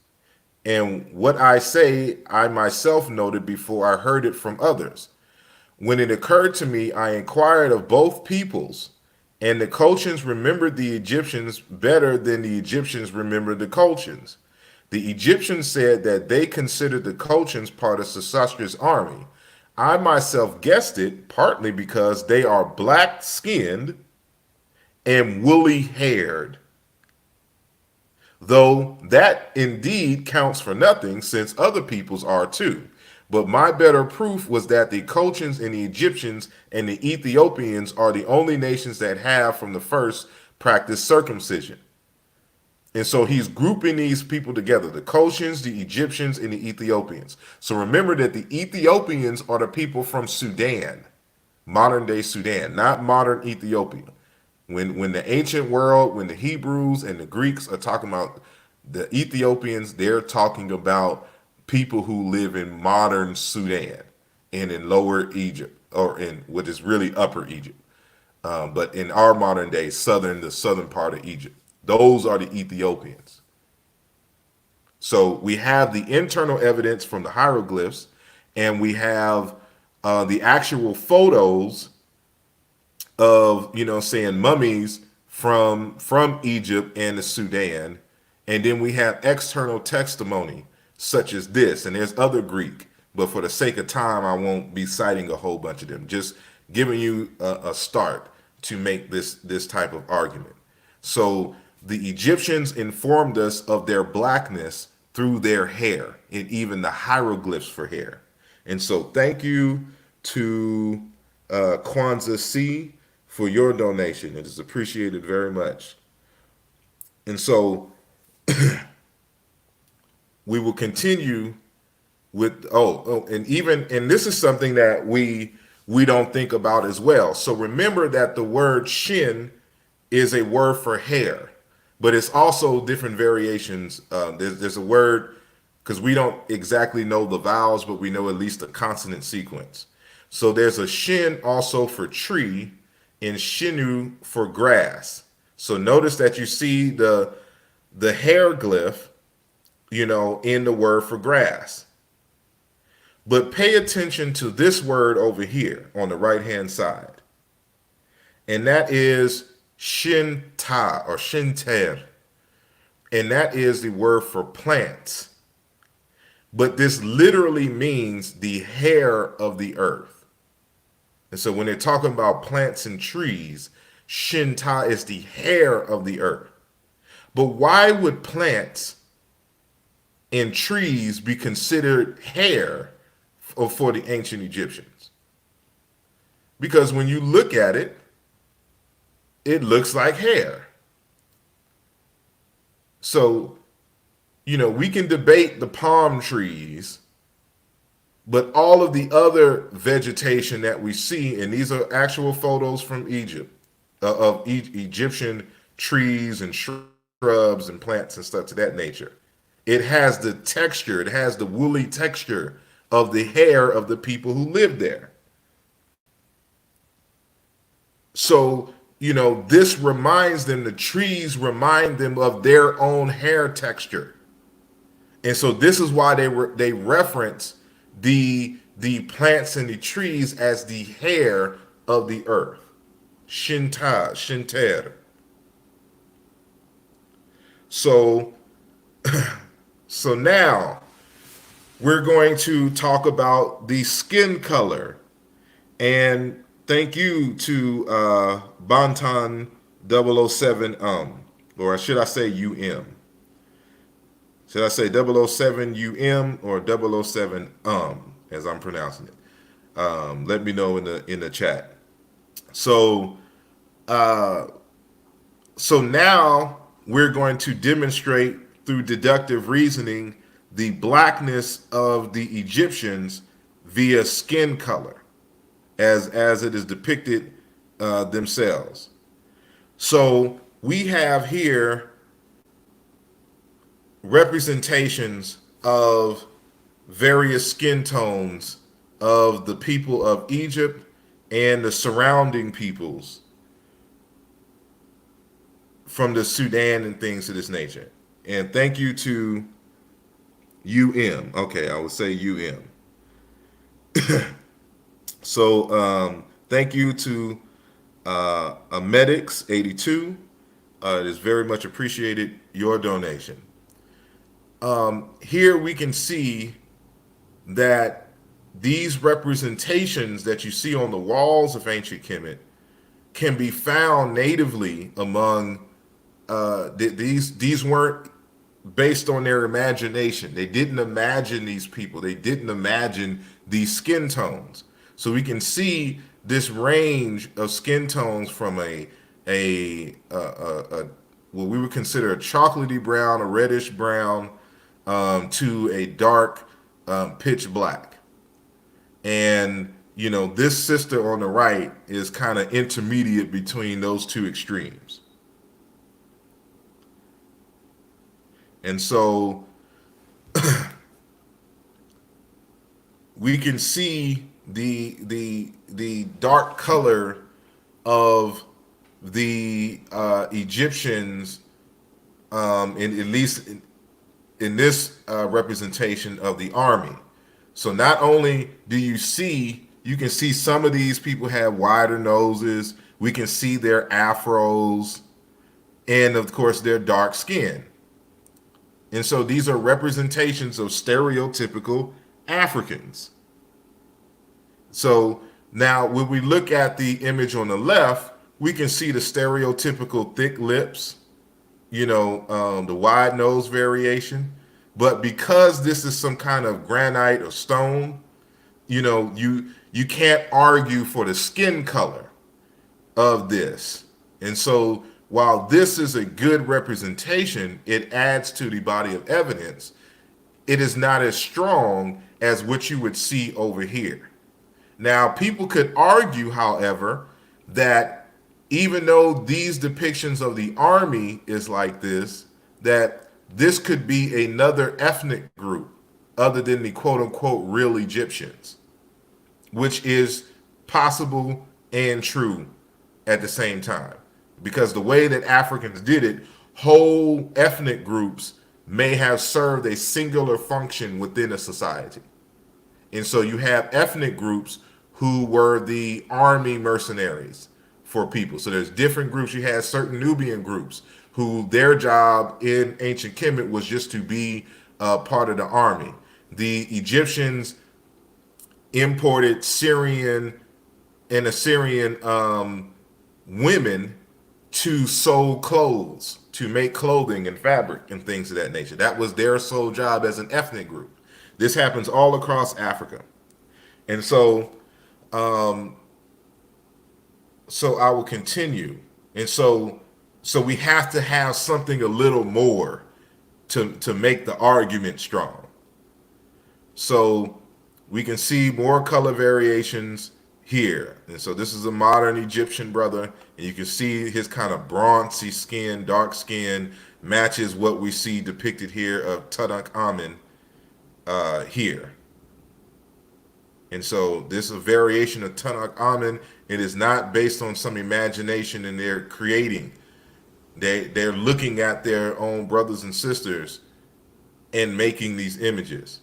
And what I say, I myself noted before I heard it from others. When it occurred to me, I inquired of both peoples, and the Colchians remembered the Egyptians better than the Egyptians remembered the Colchians. The Egyptians said that they considered the Colchians part of Sesostris' army. I myself guessed it, partly because they are black skinned and woolly haired, though that indeed counts for nothing since other peoples are too. But my better proof was that the Colchians and the Egyptians and the Ethiopians are the only nations that have from the first practiced circumcision." And so he's grouping these people together, the Colchians, the Egyptians, and the Ethiopians. So remember that the Ethiopians are the people from Sudan, modern day Sudan, not modern Ethiopia. When the ancient world, when the Hebrews and the Greeks are talking about the Ethiopians, they're talking about people who live in modern Sudan and in lower Egypt, or in what is really upper Egypt. But in our modern day, the southern part of Egypt, those are the Ethiopians. So we have the internal evidence from the hieroglyphs, and we have the actual photos of, saying mummies from Egypt and the Sudan, and then we have external testimony such as this, and there's other Greek, but for the sake of time, I won't be citing a whole bunch of them. Just giving you a start to make this type of argument. So the Egyptians informed us of their blackness through their hair and even the hieroglyphs for hair. And so thank you to Kwanzaa C for your donation. It is appreciated very much. And so we will continue with and this is something that we don't think about as well. So remember that the word Shin is a word for hair, but it's also different variations. There's a word, because we don't exactly know the vowels, but we know at least the consonant sequence. So there's a Shin also for tree and Shinu for grass. So notice that you see the hair glyph, in the word for grass. But pay attention to this word over here on the right hand side. And that is shinta or shinter. And that is the word for plants. But this literally means the hair of the earth. And so when they're talking about plants and trees, shinta is the hair of the earth. But why would plants and trees be considered hair for the ancient Egyptians? Because when you look at it, it looks like hair. So, we can debate the palm trees, but all of the other vegetation that we see, and these are actual photos from Egypt, of Egyptian trees and shrubs and plants and stuff to that nature. It has the texture, it has the woolly texture of the hair of the people who live there. So, this reminds them, the trees remind them of their own hair texture. And so this is why they reference the plants and the trees as the hair of the earth. Shinter. So so now we're going to talk about the skin color. And thank you to Bantan 007 or should I say Should I say 007 or 007 as I'm pronouncing it? Let me know in the chat. So uh, so now we're going to demonstrate through deductive reasoning the blackness of the Egyptians via skin color, as it is depicted themselves. So we have here representations of various skin tones of the people of Egypt and the surrounding peoples from the Sudan and things of this nature. And thank you to Okay, I would say So thank you to Medics82. It is very much appreciated, your donation. Here we can see that these representations that you see on the walls of ancient Kemet can be found natively among these weren't based on their imagination. They didn't imagine these people. They didn't imagine these skin tones. So we can see this range of skin tones from what we would consider a chocolatey brown, a reddish brown, to a dark pitch black. And this sister on the right is kind of intermediate between those two extremes. And so we can see the dark color of the Egyptians, at least in this representation of the army. So not only you can see some of these people have wider noses. We can see their afros, and of course their dark skin. And so these are representations of stereotypical Africans. So now when we look at the image on the left, we can see the stereotypical thick lips, the wide nose variation. But because this is some kind of granite or stone, you can't argue for the skin color of this. And so while this is a good representation, it adds to the body of evidence. It is not as strong as what you would see over here. Now, people could argue, however, that even though these depictions of the army is like this, that this could be another ethnic group other than the quote unquote real Egyptians, which is possible and true at the same time. Because the way that Africans did it, whole ethnic groups may have served a singular function within a society. And so you have ethnic groups who were the army mercenaries for people. So there's different groups. You had certain Nubian groups who their job in ancient Kemet was just to be part of the army. The Egyptians imported Syrian and Assyrian women to sew clothes, to make clothing and fabric and things of that nature. That was their sole job as an ethnic group. This happens all across Africa. And so so I will continue. And so we have to have something a little more to make the argument strong. So we can see more color variations here. And so this is a modern Egyptian brother, and you can see his kind of bronzy skin, dark skin, matches what we see depicted here of Tutankhamun here. And so this is a variation of Tutankhamun. It is not based on some imagination and they're creating. They're looking at their own brothers and sisters and making these images.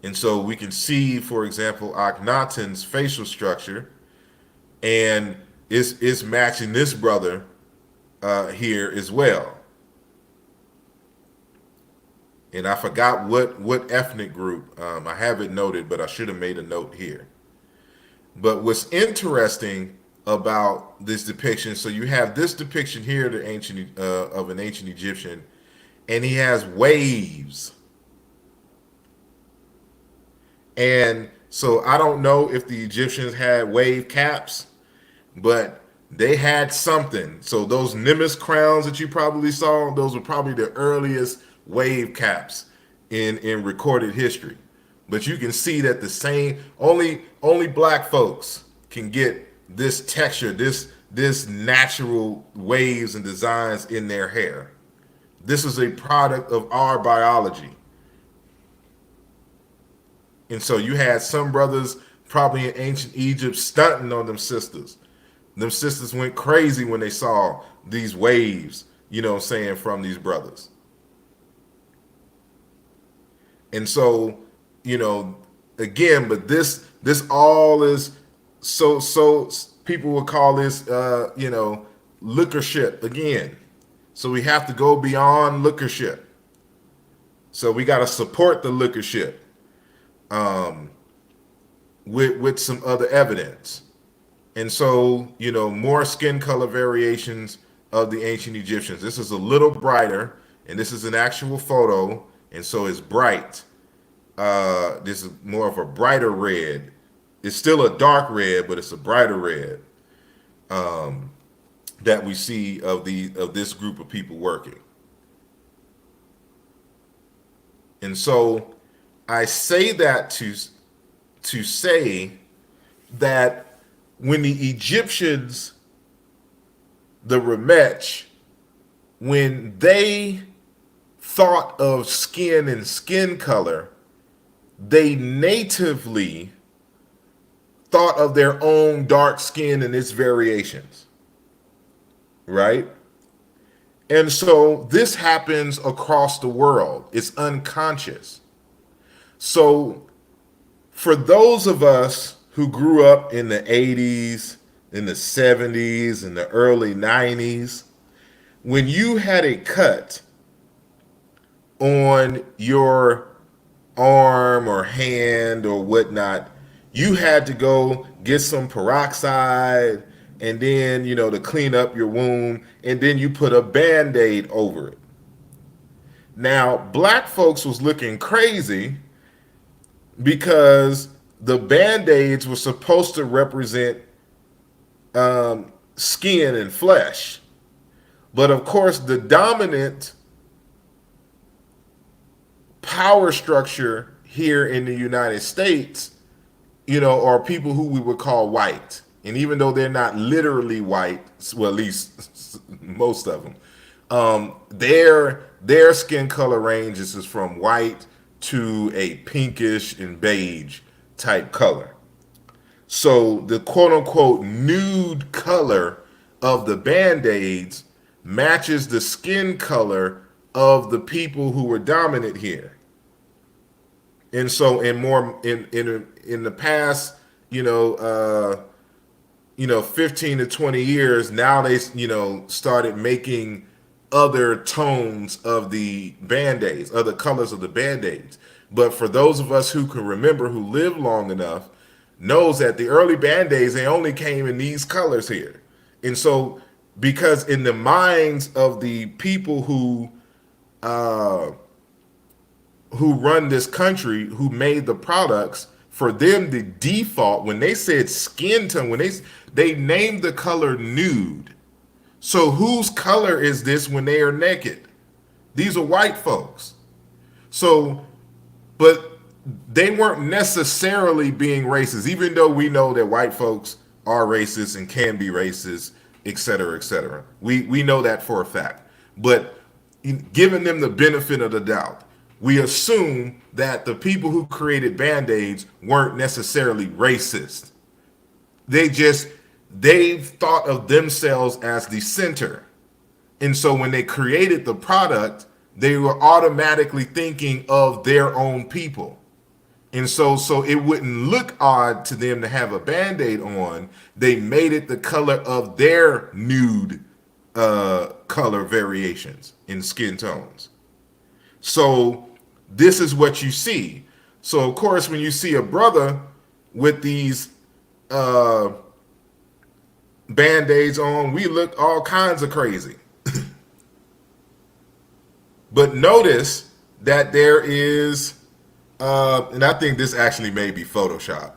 And so we can see, for example, Akhenaten's facial structure, and it's matching this brother here as well. And I forgot what ethnic group. I have it noted, but I should have made a note here. But what's interesting about this depiction. So you have this depiction here, the ancient of an ancient Egyptian, and he has waves. And so I don't know if the Egyptians had wave caps, but they had something. So those Nimbus crowns that you probably saw, those were probably the earliest wave caps in recorded history. But you can see that the same only black folks can get this texture, this natural waves and designs in their hair. This is a product of our biology. And so you had some brothers probably in ancient Egypt stunting on them sisters. Them sisters went crazy when they saw these waves, you know what I'm saying, from these brothers. And so, you know, again, but this all is so people would call this lookership again. So we have to go beyond lookership. So we got to support the lookership with some other evidence. And so, you know, more skin color variations of the ancient Egyptians. This is a little brighter, and this is an actual photo, and so it's bright. This is more of a brighter red. It's still a dark red, but it's a brighter red that we see of this group of people working. And so I say that to say that when the Egyptians, the Remech, when they thought of skin and skin color, they natively thought of their own dark skin and its variations, right? And so this happens across the world. It's unconscious. So for those of us who grew up in the 80s, in the 70s, in the early 90s, when you had a cut on your arm or hand or whatnot, you had to go get some peroxide and then, you know, to clean up your wound, and then you put a Band-Aid over it. Now, black folks was looking crazy because the Band-Aids were supposed to represent skin and flesh. But of course, the dominant power structure here in the United States, you know, are people who we would call white. And even though they're not literally white, well, at least most of them, their skin color ranges is from white to a pinkish and beige type color. So the quote unquote nude color of the Band-Aids matches the skin color of the people who were dominant here. And so in the past, 15 to 20 years, now they, started making other tones of the Band-Aids, other colors of the Band-Aids. But for those of us who can remember, who lived long enough, knows that the early Band-Aids, they only came in these colors here. And so, because in the minds of the people who run this country, who made the products, for them the default, when they said skin tone, when they named the color nude. So whose color is this when they are naked? These are white folks. So, but they weren't necessarily being racist, even though we know that white folks are racist and can be racist, et cetera, et cetera. We know that for a fact. But giving them the benefit of the doubt, we assume that the people who created Band-Aids weren't necessarily racist. They thought of themselves as the center. And so when they created the product, they were automatically thinking of their own people. And so it wouldn't look odd to them to have a Band-Aid on. They made it the color of their nude color variations in skin tones. So this is what you see. So of course, when you see a brother with these band-aids on, we look all kinds of crazy. But notice that there is, and I think this actually may be Photoshop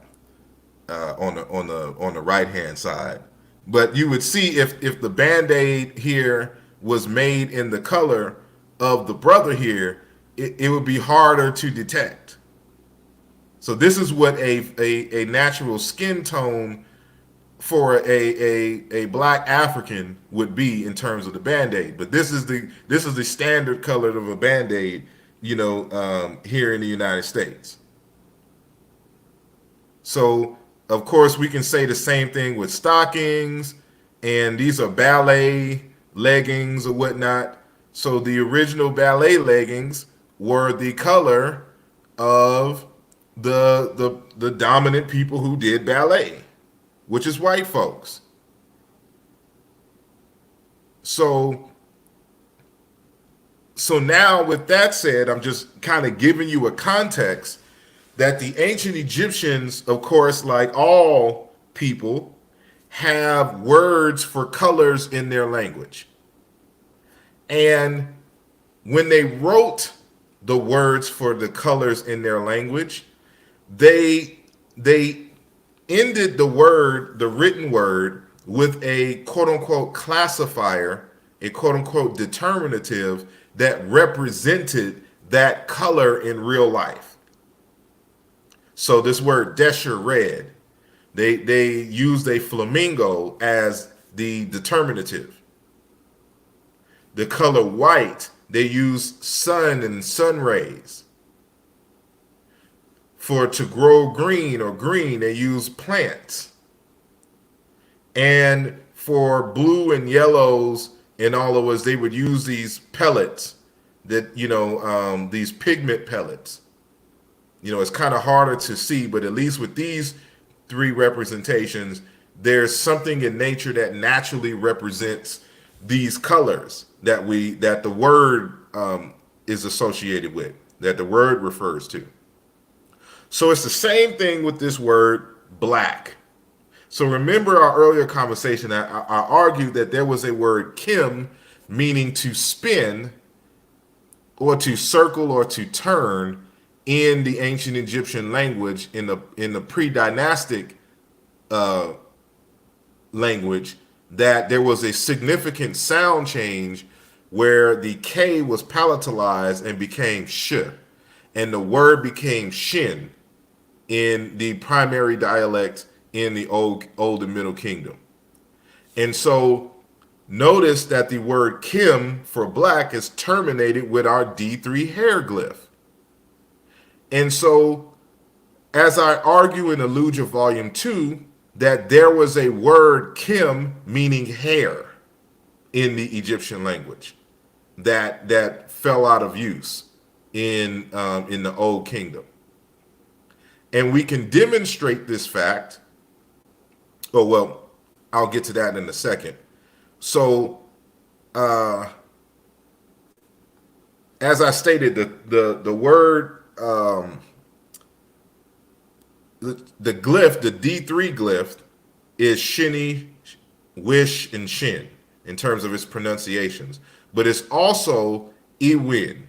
on the right hand side. But you would see if the band-aid here was made in the color of the brother here, it would be harder to detect. So this is what a natural skin tone for a black African would be in terms of the band-aid. But this is the standard color of a band-aid, here in the United States. So of course we can say the same thing with stockings, and these are ballet leggings or whatnot. So the original ballet leggings were the color of the dominant people who did ballet, which is white folks. So so now with that said, I'm just kind of giving you a context that the ancient Egyptians, of course, like all people, have words for colors in their language. And when they wrote the words for the colors in their language, they they ended the written word, with a quote unquote classifier, a quote unquote determinative that represented that color in real life. So this word Desher red, they used a flamingo as the determinative. The color white, they use sun and sun rays. For to grow green or green, they use plants. And for blue and yellows and all of us, they would use these pellets these pigment pellets. It's kind of harder to see, but at least with these three representations, there's something in nature that naturally represents these colors that the word is associated with, that the word refers to. So it's the same thing with this word black. So remember our earlier conversation, I argued that there was a word kim, meaning to spin or to circle or to turn, in the ancient Egyptian language, in the pre-dynastic language, that there was a significant sound change where the K was palatalized and became sh, and the word became shin in the primary dialect in the old and middle kingdom. And so notice that the word kim for black is terminated with our D3 hieroglyph. And so, as I argue in Alluja Volume 2, that there was a word kim meaning hair in the Egyptian language that fell out of use in the Old Kingdom. And we can demonstrate this fact. Oh, well, I'll get to that in a second. So, as I stated, the word, the glyph, the D3 glyph, is shini, wish, and shin in terms of its pronunciations. But it's also iwin.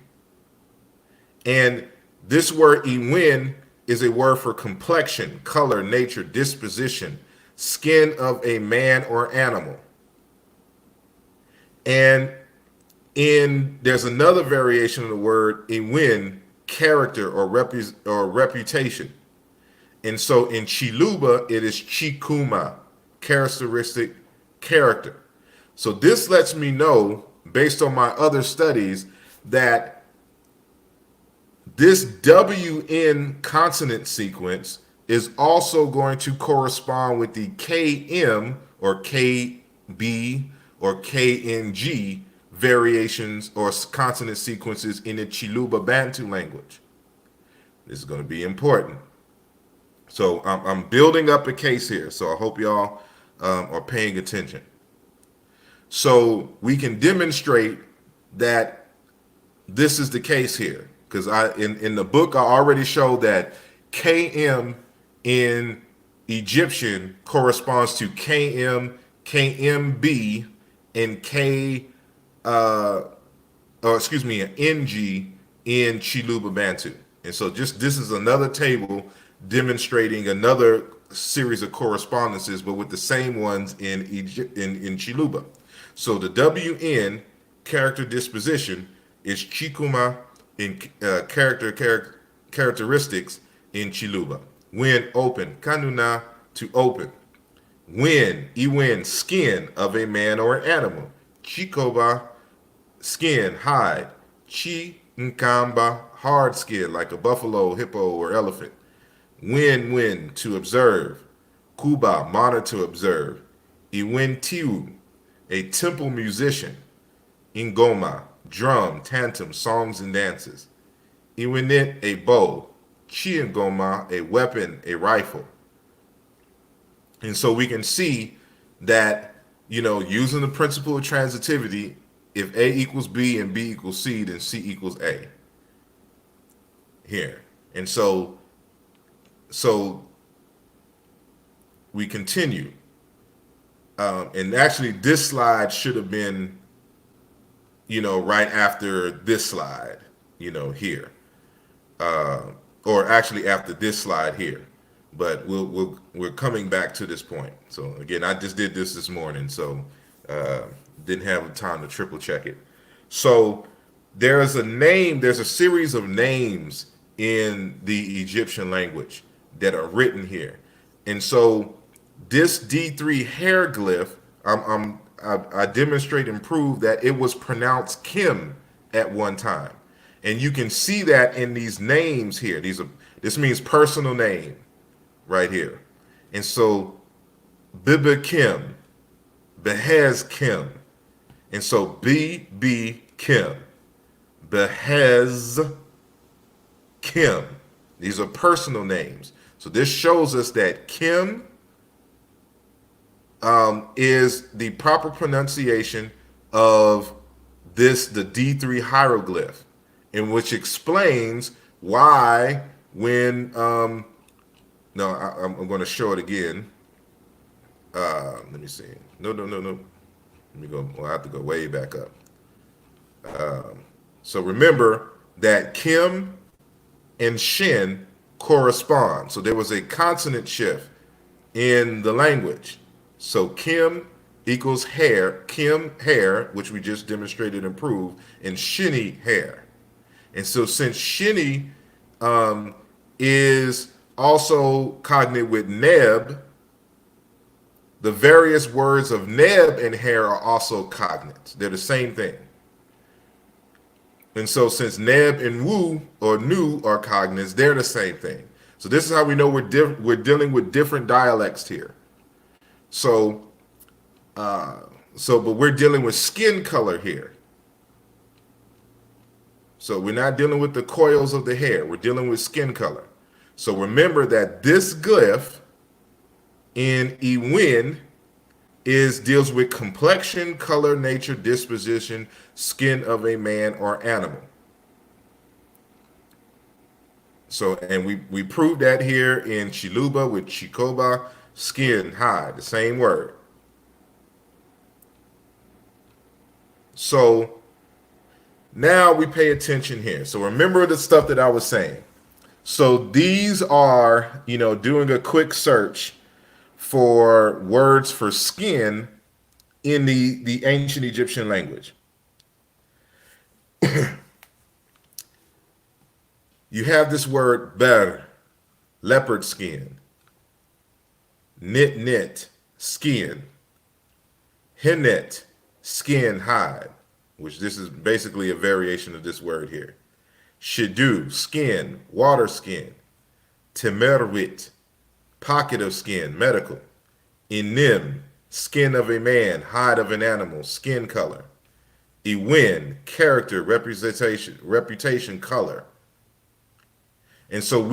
And this word iwin is a word for complexion, color, nature, disposition, skin of a man or animal. And there's another variation of the word iwin, character or reputation. And so in Chiluba, it is chikuma, characteristic, character. So this lets me know, based on my other studies, that this WN consonant sequence is also going to correspond with the KM or KB or KNG variations or consonant sequences in the Chiluba Bantu language. This is going to be important. So I'm building up a case here, so I hope y'all are paying attention. So we can demonstrate that this is the case here, because in the book I already showed that KM in Egyptian corresponds to KM KMB, and K, or excuse me, an NG in Chiluba Bantu. And so just this is another table demonstrating another series of correspondences, but with the same ones in Egypt, in Chiluba. So the WN character disposition is Chikuma in characteristics in Chiluba. When open, Kanuna, to open. When, Iwen, skin of a man or an animal. Chikoba, skin, hide. Chi Nkamba, hard skin, like a buffalo, hippo, or elephant. When, to observe. Kuba, monitor, observe. Iwen Tiu, a temple musician. Ingoma, drum, tantum, songs and dances. Iwenit, a bow. Chiangoma, a weapon, a rifle. And so we can see that, using the principle of transitivity, if A equals B and B equals C, then C equals A here. And so we continue. And actually this slide should have been, right after this slide, here. Or actually after this slide here. But we're coming back to this point. So again, I just did this morning, so didn't have time to triple check it. So there's a series of names in the Egyptian language that are written here, and so this D3 hieroglyph, I demonstrate and prove that it was pronounced Kim at one time, and you can see that in these names here. This means personal name right here, and so Biba Kim, Behez Kim, and so B Kim, Behez Kim. These are personal names. So this shows us that Kim is the proper pronunciation of the D3 hieroglyph, in which explains why when I'm going to show it again. Let me see. No. Let me go. Well, I have to go way back up. So remember that Kim and Shin correspond. So there was a consonant shift in the language. So Kim equals hair, Kim hair, which we just demonstrated and proved, and Shinny hair. And so since Shinny is also cognate with Neb, the various words of Neb and hair are also cognates. They're the same thing. And so since Neb and Wu or Nu are cognates, they're the same thing. So this is how we know we're dealing with different dialects here. So but we're dealing with skin color here. So we're not dealing with the coils of the hair. We're dealing with skin color. So remember that this glyph in Iwin deals with complexion, color, nature, disposition, skin of a man or animal. So, and we proved that here in Chiluba with Chikoba, skin, hide, the same word. So now we pay attention here. So remember the stuff that I was saying. So these are, doing a quick search for words for skin in the ancient Egyptian language. You have this word ber, leopard skin, knit, skin, hennet, skin, hide, which this is basically a variation of this word here. Shidu, skin, water skin, temerwit, pocket of skin, medical. Inim, skin of a man, hide of an animal, skin color. Iwin, character, reputation, color. And so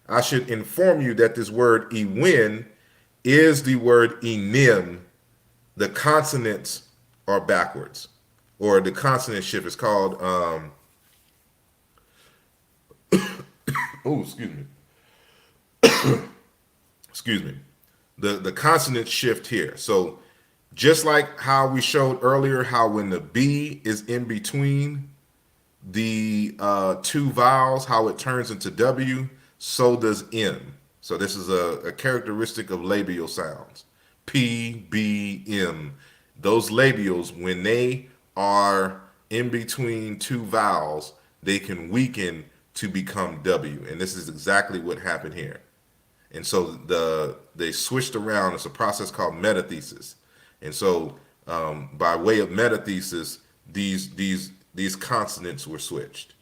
I should inform you that this word Iwin is the word Inim. The consonants are backwards, or the consonant shift is called, excuse me. Excuse me. The consonant shift here. So Just like how we showed earlier, how when the B is in between the two vowels, how it turns into W, so does M. So this is a characteristic of labial sounds. P, B, M. Those labials, when they are in between two vowels, they can weaken to become W. And this is exactly what happened here. And so they switched around. It's a process called metathesis. And so by way of metathesis, these consonants were switched.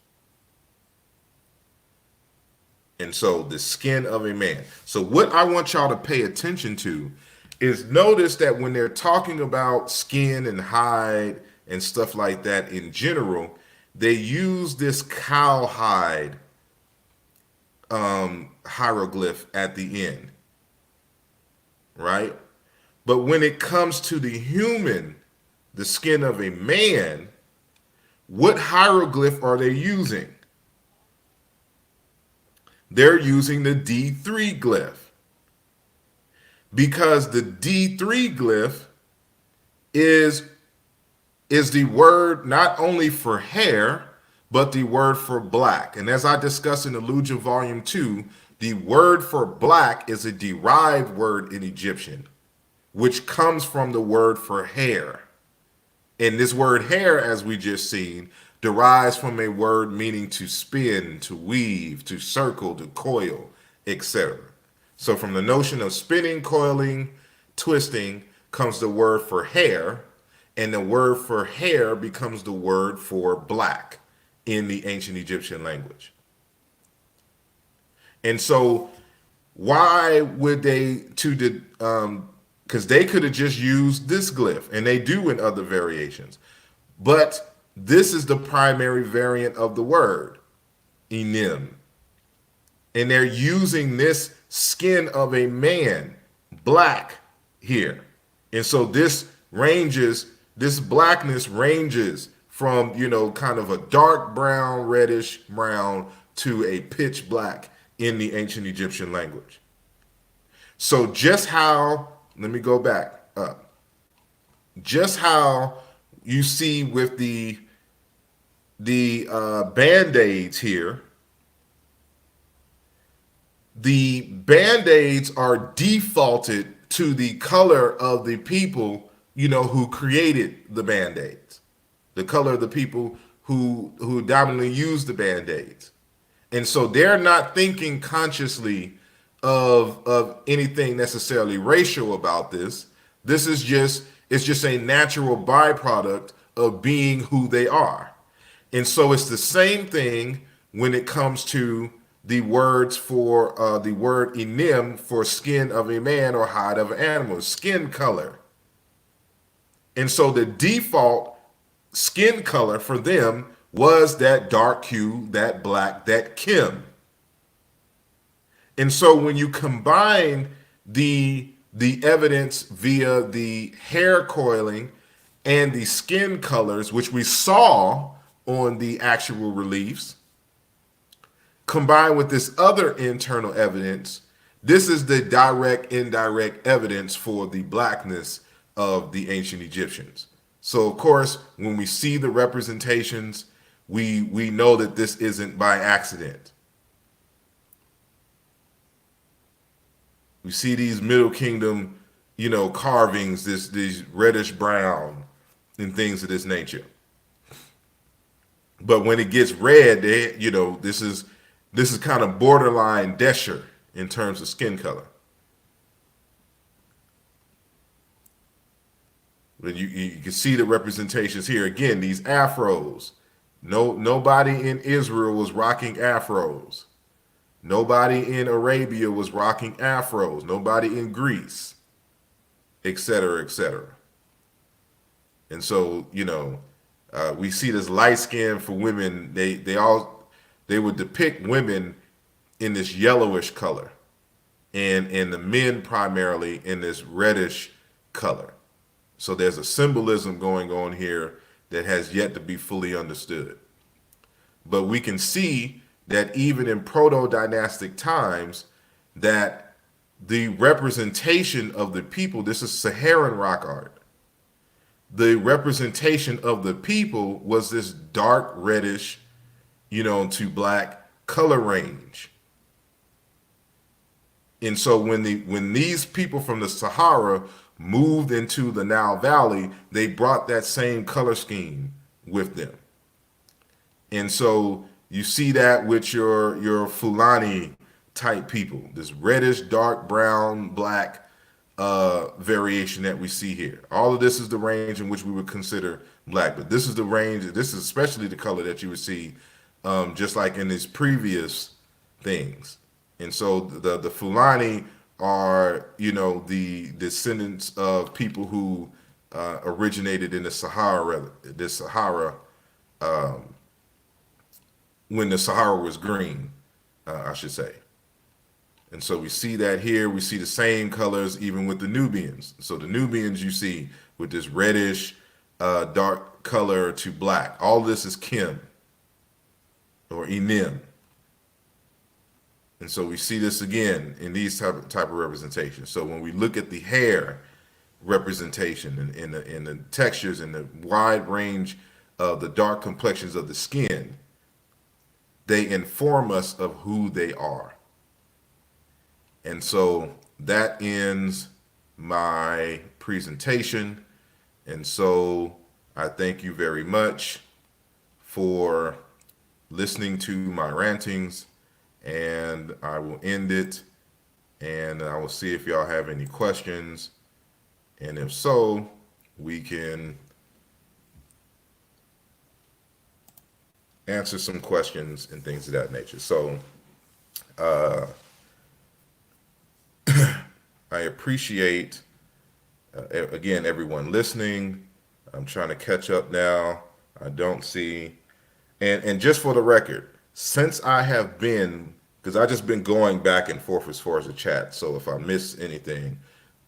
And so the skin of a man. So what I want y'all to pay attention to is notice that when they're talking about skin and hide and stuff like that in general, they use this cowhide hieroglyph at the end, right? But when it comes to the human, the skin of a man, what hieroglyph are they using? They're using the D3 glyph, because the D3 glyph is the word not only for hair, but the word for black. And as I discussed in Illusion Volume 2, the word for black is a derived word in Egyptian, which comes from the word for hair. And this word hair, as we just seen, derives from a word meaning to spin, to weave, to circle, to coil, etc. So from the notion of spinning, coiling, twisting comes the word for hair, and the word for hair becomes the word for black in the ancient Egyptian language. And so why would they because they could have just used this glyph, and they do in other variations. But this is the primary variant of the word, enim. And they're using this skin of a man, black, here. And so this blackness ranges from, kind of a dark brown, reddish brown to a pitch black in the ancient Egyptian language. So let me go back up. Just how you see with the band-aids here, the band-aids are defaulted to the color of the people, who created the band-aids, the color of the people who dominantly use the band-aids. And so they're not thinking consciously of anything necessarily racial about this. It's just a natural byproduct of being who they are. And so it's the same thing when it comes to the words for the word enim for skin of a man or hide of an animal, skin color. And so the default skin color for them was that dark hue, that black, that Kim. And so when you combine the evidence via the hair coiling and the skin colors, which we saw on the actual reliefs, combined with this other internal evidence, this is the direct, indirect evidence for the blackness of the ancient Egyptians. So, of course, when we see the representations, we know that this isn't by accident. We see these Middle Kingdom, carvings, these reddish brown and things of this nature. But when it gets red, this is kind of borderline Desher in terms of skin color. But you can see the representations here. Again, these afros. Nobody in Israel was rocking afros. Nobody in Arabia was rocking afros. Nobody in Greece, et cetera, et cetera. And so, we see this light skin for women. They would depict women in this yellowish color, and the men primarily in this reddish color. So there's a symbolism going on here that has yet to be fully understood. But we can see that even in proto-dynastic times, that the representation of the people, this is Saharan rock art, the representation of the people was this dark reddish, to black color range. And so when these people from the Sahara moved into the Nile Valley, they brought that same color scheme with them. And so you see that with your Fulani type people, this reddish, dark brown, black variation that we see here. All of this is the range in which we would consider black, but this is the range. This is especially the color that you would see, just like in these previous things. And so the Fulani are, the descendants of people who originated in the Sahara, when the Sahara was green, I should say. And so we see that here. We see the same colors even with the Nubians. So the Nubians you see with this reddish, dark color to black. All this is Kim or Enim. And so we see this again in these type of representations. So when we look at the hair representation and the textures and the wide range of the dark complexions of the skin, they inform us of who they are. And so that ends my presentation. And so I thank you very much for listening to my rantings, and I will end it, and I will see if y'all have any questions. And if so, we can answer some questions and things of that nature. So I appreciate, again, everyone listening. I'm trying to catch up now. I don't see, and just for the record, since I have been, because I just been going back and forth as far as the chat, so if I miss anything,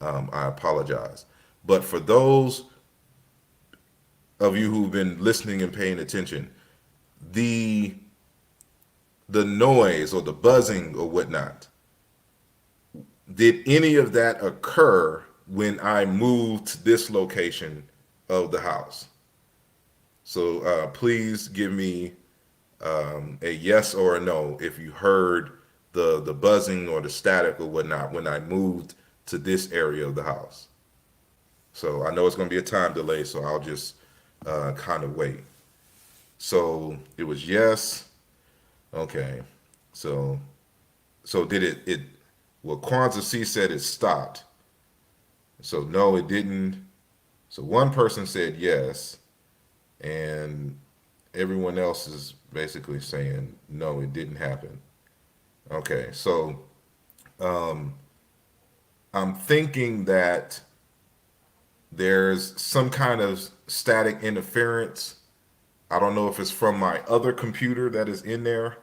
I apologize. But for those of you who've been listening and paying attention, the noise or the buzzing or whatnot, did any of that occur when I moved to this location of the house? So please give me a yes or a no if you heard the buzzing or the static or whatnot when I moved to this area of the house. So I know it's going to be a time delay, so I'll just kind of wait. So it was yes. Okay. So did it well, Kwanzaa C said it stopped. So no, it didn't. So one person said yes, and everyone else is basically saying no, it didn't happen. Okay, so I'm thinking that there's some kind of static interference. I don't know if it's from my other computer that is in there,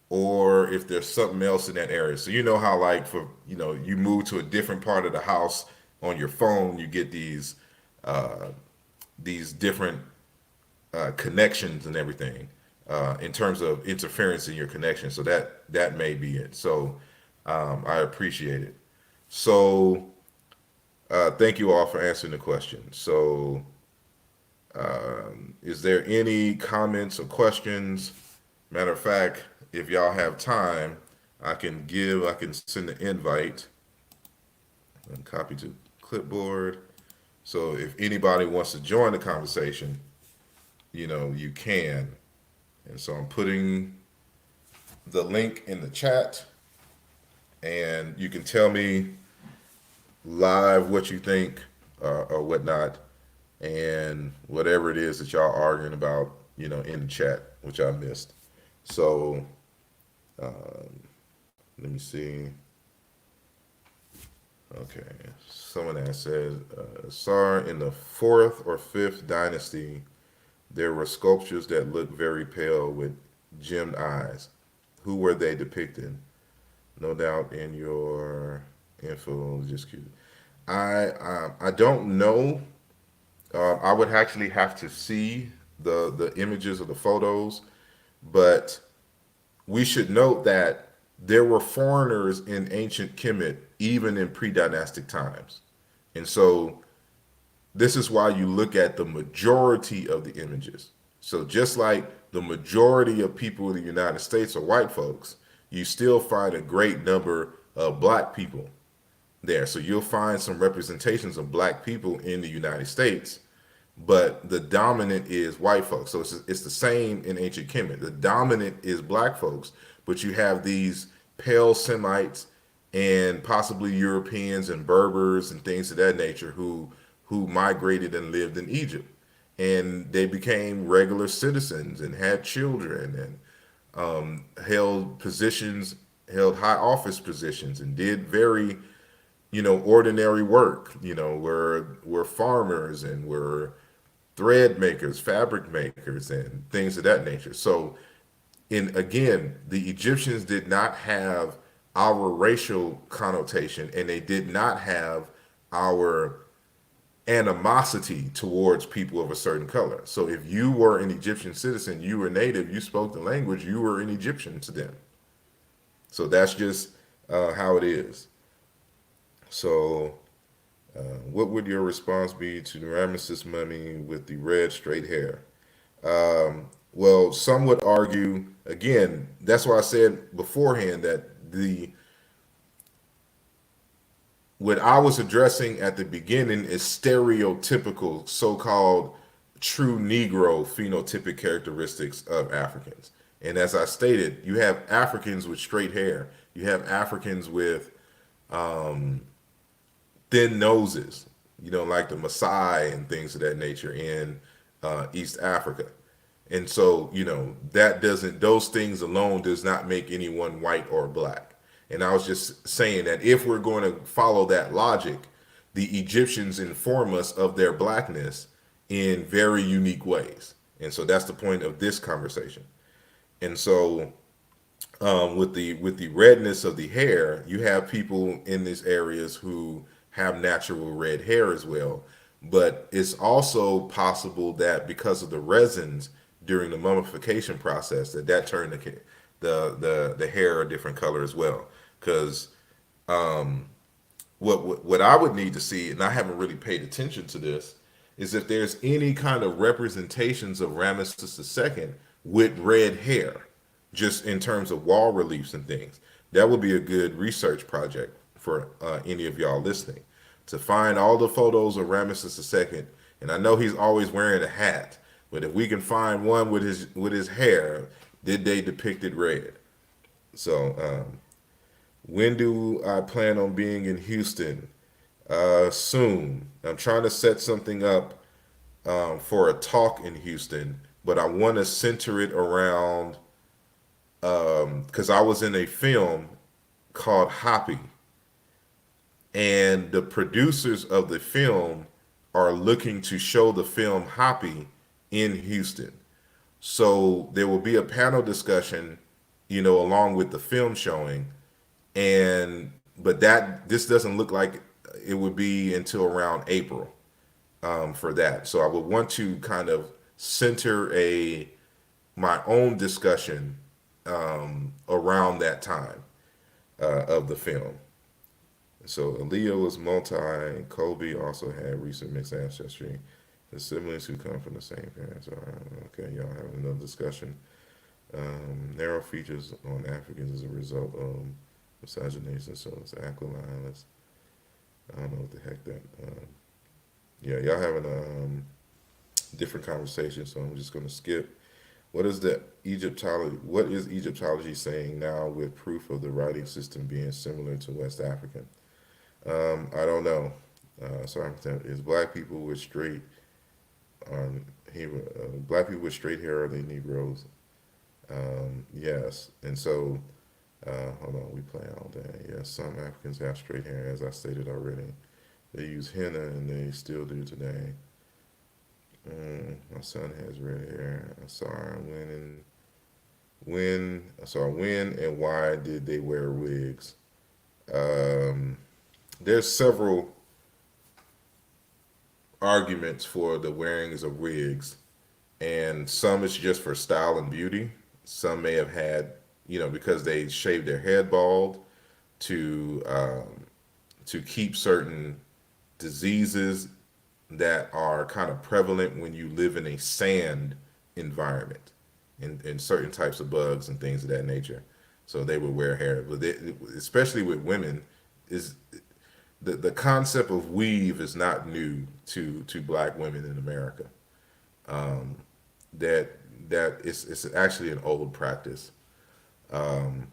or if there's something else in that area. So you know how, like, for you move to a different part of the house on your phone, you get these different connections and everything in terms of interference in your connection. So that may be it. So I appreciate it. So thank you all for answering the question. So is there any comments or questions? Matter of fact, if y'all have time, I can send an invite and copy to clipboard. So if anybody wants to join the conversation, you can. And so I'm putting the link in the chat, and you can tell me live what you think or whatnot, and whatever it is that y'all arguing about, in the chat, which I missed. So let me see. Okay, someone that said, Sar, in the 4th or 5th dynasty, there were sculptures that looked very pale with gemmed eyes. Who were they depicted? No doubt in your info, just cute. I don't know. I would actually have to see the images of the photos, but we should note that there were foreigners in ancient Kemet, even in pre-dynastic times. And so this is why you look at the majority of the images. So just like the majority of people in the United States are white folks, you still find a great number of black people there. So you'll find some representations of black people in the United States, but the dominant is white folks. So it's the same in ancient Kemet. The dominant is black folks, but you have these pale Semites and possibly Europeans and Berbers and things of that nature who migrated and lived in Egypt, and they became regular citizens and had children and held positions, held high office positions, and did very, ordinary work. Were farmers and were thread makers, fabric makers, and things of that nature. So, in again, the Egyptians did not have our racial connotation, and they did not have our animosity towards people of a certain color. So if you were an Egyptian citizen, you were native, you spoke the language, you were an Egyptian to them. So that's just how it is. So, what would your response be to the Ramesses mummy with the red straight hair? Well, some would argue, again, that's why I said beforehand that the what I was addressing at the beginning is stereotypical so-called true Negro phenotypic characteristics of Africans. And as I stated, you have Africans with straight hair. You have Africans with um, thin noses, like the Maasai and things of that nature in East Africa. And so, that doesn't, those things alone does not make anyone white or black. And I was just saying that if we're going to follow that logic, the Egyptians inform us of their blackness in very unique ways. And so that's the point of this conversation. And so with the redness of the hair, you have people in these areas who have natural red hair as well. But it's also possible that because of the resins during the mummification process, that turned the hair a different color as well. Because what I would need to see, and I haven't really paid attention to this, is if there's any kind of representations of Ramesses II with red hair, just in terms of wall reliefs and things. That would be a good research project for any of y'all listening, to find all the photos of Ramesses II. And I know he's always wearing a hat, but if we can find one with his hair, did they depicted red? So when do I plan on being in Houston? Soon. I'm trying to set something up for a talk in Houston, but I want to center it around because I was in a film called Hoppy, and the producers of the film are looking to show the film Hoppy in Houston. So there will be a panel discussion, along with the film showing, and but this doesn't look like it would be until around April for that. So I would want to kind of center my own discussion around that time of the film. So Aaliyah was multi. Kobe also had recent mixed ancestry. The siblings who come from the same parents. Okay, y'all having another discussion. Narrow features on Africans as a result of miscegenation, so it's aquiline. I don't know what the heck that. Yeah, y'all having a different conversation, so I'm just going to skip. What is Egyptology? What is Egyptology saying now with proof of the writing system being similar to West African? I don't know. Sorry, is black people with straight black people with straight hair, are they Negroes? Yes, and so hold on, we play all day. Yes, some Africans have straight hair, as I stated already. They use henna, and they still do today. My son has red hair. I saw when and why did they wear wigs? There's several arguments for the wearings of wigs, and some is just for style and beauty. Some may have had, because they shaved their head bald to keep certain diseases that are kind of prevalent when you live in a sand environment, in certain types of bugs and things of that nature. So they would wear hair, but especially with women, is the concept of weave is not new to black women in America. Um, that that it's actually an old practice. Um,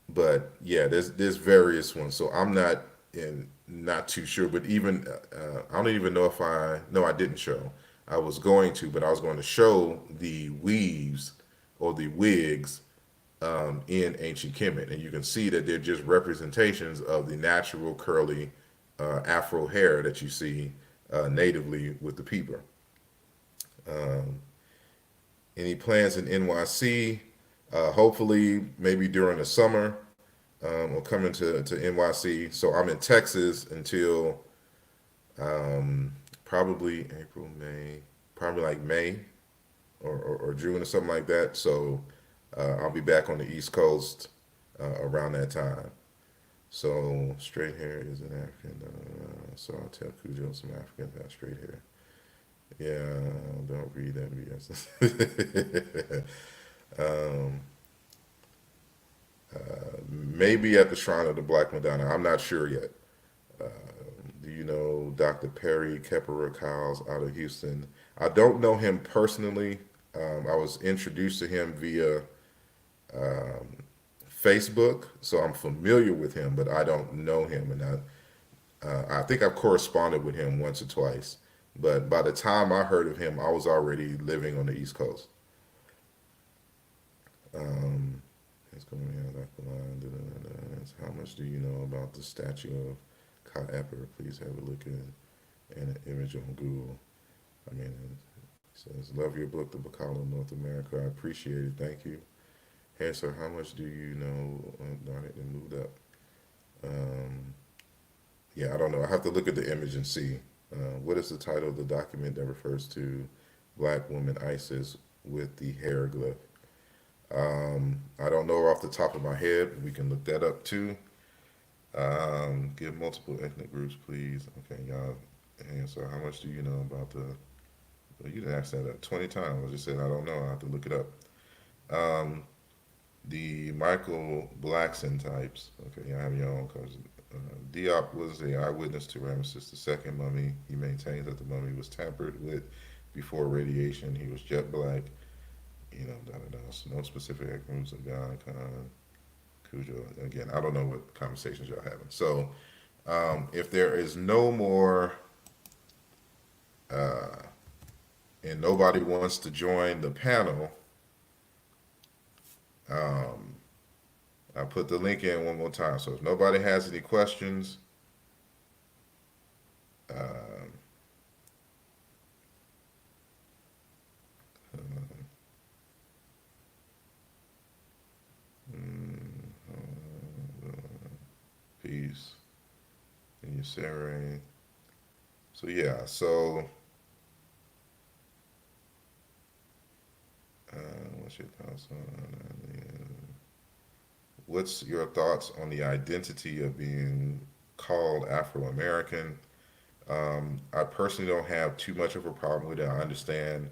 but yeah, there's various ones. So I'm not too sure. But even I don't even know if I no I didn't show. I was going to, but I was going to show the weaves or the wigs in ancient Kemet, and you can see that they're just representations of the natural curly Afro hair that you see natively with the people. Um, any plans in NYC? Hopefully, maybe during the summer, or coming to NYC. So I'm in Texas until probably April, May, probably like May or June or something like that. So I'll be back on the East Coast around that time. So straight hair is an African. So I'll tell Cujo some Africans have straight hair. Yeah, don't read that BS. um, Maybe at the Shrine of the Black Madonna. I'm not sure yet. Uh, do you know Dr. Perry Kepperer Kyles out of Houston? I don't know him personally. I was introduced to him via um, Facebook, so I'm familiar with him, but I don't know him, and I think I've corresponded with him once or twice. But by the time I heard of him, I was already living on the East Coast. Um, it's going to be like the line. How much do you know about the statue of Karrayyu? Please have a look at an image on Google. I mean, it says, "Love your book, The Bacala of North America. I appreciate it. Thank you." Hey, sir, how much do you know? Darn it, and moved up. Um, yeah, I don't know. I have to look at the image and see. What is the title of the document that refers to black woman ISIS with the hieroglyph? I don't know off the top of my head. We can look that up too. Give multiple ethnic groups, please. Okay, y'all. And so, how much do you know about the? Well, you didn't ask that 20 times. I just said I don't know. I have to look it up. Um, the Michael Blackson types. Okay, you have your own cousin. Diop was the eyewitness to Ramesses II mummy. He maintains that the mummy was tampered with before radiation. He was jet black. You know, da da da. So no specific groups of God, Khan, Cujo. Again, I don't know what conversations y'all having. So, if there is no more, uh, and nobody wants to join the panel, um, I put the link in one more time. So if nobody has any questions, um, peace. And you Sarah. So yeah, so what's your thoughts on what's your thoughts on the identity of being called Afro American? I personally don't have too much of a problem with it. I understand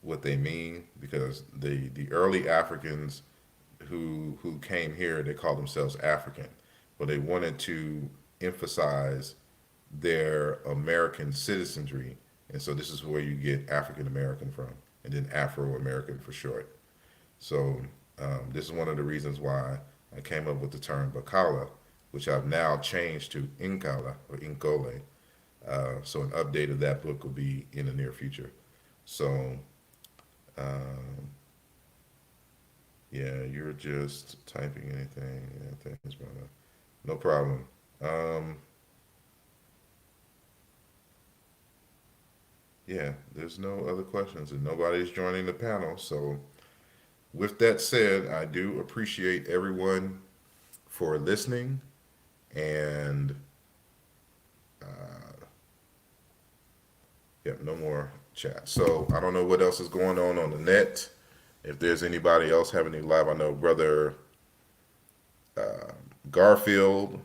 what they mean because the early Africans who came here, they called themselves African, but they wanted to emphasize their American citizenry, and so this is where you get African American from, and then Afro American for short. So this is one of the reasons why I came up with the term Bacala, which I've now changed to Incala or Incole. So an update of that book will be in the near future. So um, yeah, you're just typing anything. Yeah, thanks, brother. No problem. Um, yeah, there's no other questions, and nobody's joining the panel. So with that said, I do appreciate everyone for listening, and yeah, no more chat. So I don't know what else is going on the net. If there's anybody else having any live, I know brother uh, Garfield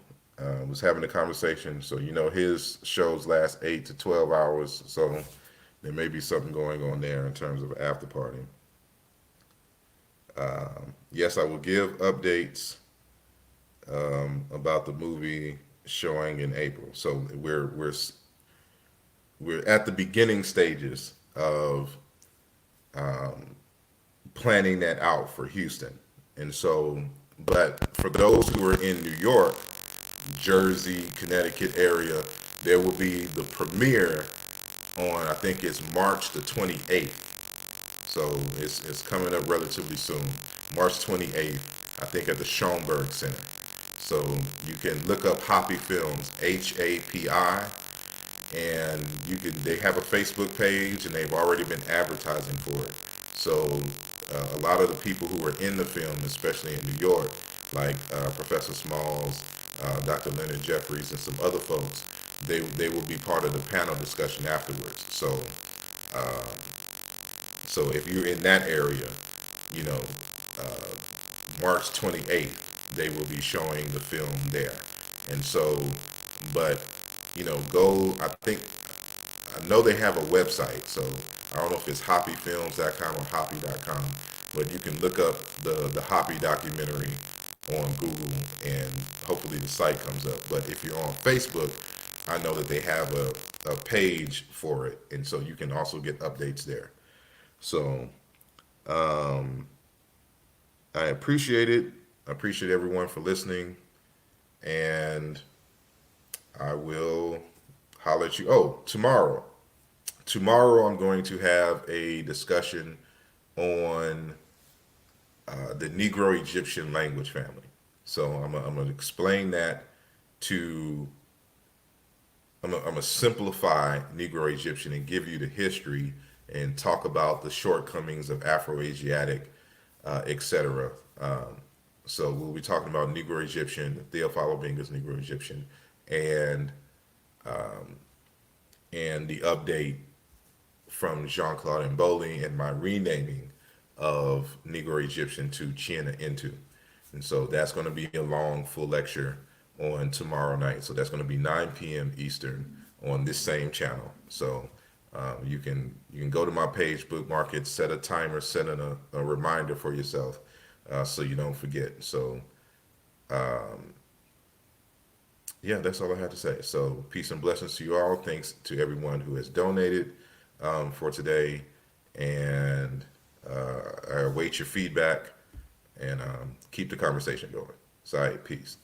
was having a conversation. So his shows last 8 to 12 hours. So there may be something going on there in terms of after party. Yes, I will give updates about the movie showing in April. So we're at the beginning stages of planning that out for Houston, and so but for those who are in New York, Jersey, Connecticut area, there will be the premiere on, I think it's March the 28th. So it's coming up relatively soon, March 28th, I think at the Schomburg Center. So you can look up Hoppy Films, HAPI, and they have a Facebook page and they've already been advertising for it. So a lot of the people who are in the film, especially in New York, like Professor Smalls, Dr. Leonard Jeffries, and some other folks, they will be part of the panel discussion afterwards. Uh, so if you're in that area, you know, uh, March 28th, they will be showing the film there. And so, but go. I know they have a website, so I don't know if it's hoppyfilms.com or hoppy.com, but you can look up the Hoppy documentary on Google, and hopefully the site comes up. But if you're on Facebook, I know that they have a page for it, and so you can also get updates there. So I appreciate it. I appreciate everyone for listening, and I will holler at you. Oh, tomorrow. Tomorrow I'm going to have a discussion on the Negro Egyptian language family. So I'm going to explain that to, I'm going to simplify Negro Egyptian and give you the history and talk about the shortcomings of Afro-Asiatic, etc. So we'll be talking about Negro Egyptian, Theophilo Binga's Negro Egyptian, and the update from Jean-Claude Mboli and my renaming of Negro Egyptian to China Intu. And so that's going to be a long, full lecture on tomorrow night. So that's going to be 9 p.m. Eastern on this same channel. So you can go to my page, bookmark it, set a timer, set a reminder for yourself so you don't forget. So yeah, that's all I had to say. So peace and blessings to you all. Thanks to everyone who has donated for today, and I await your feedback and keep the conversation going. So, all right, peace.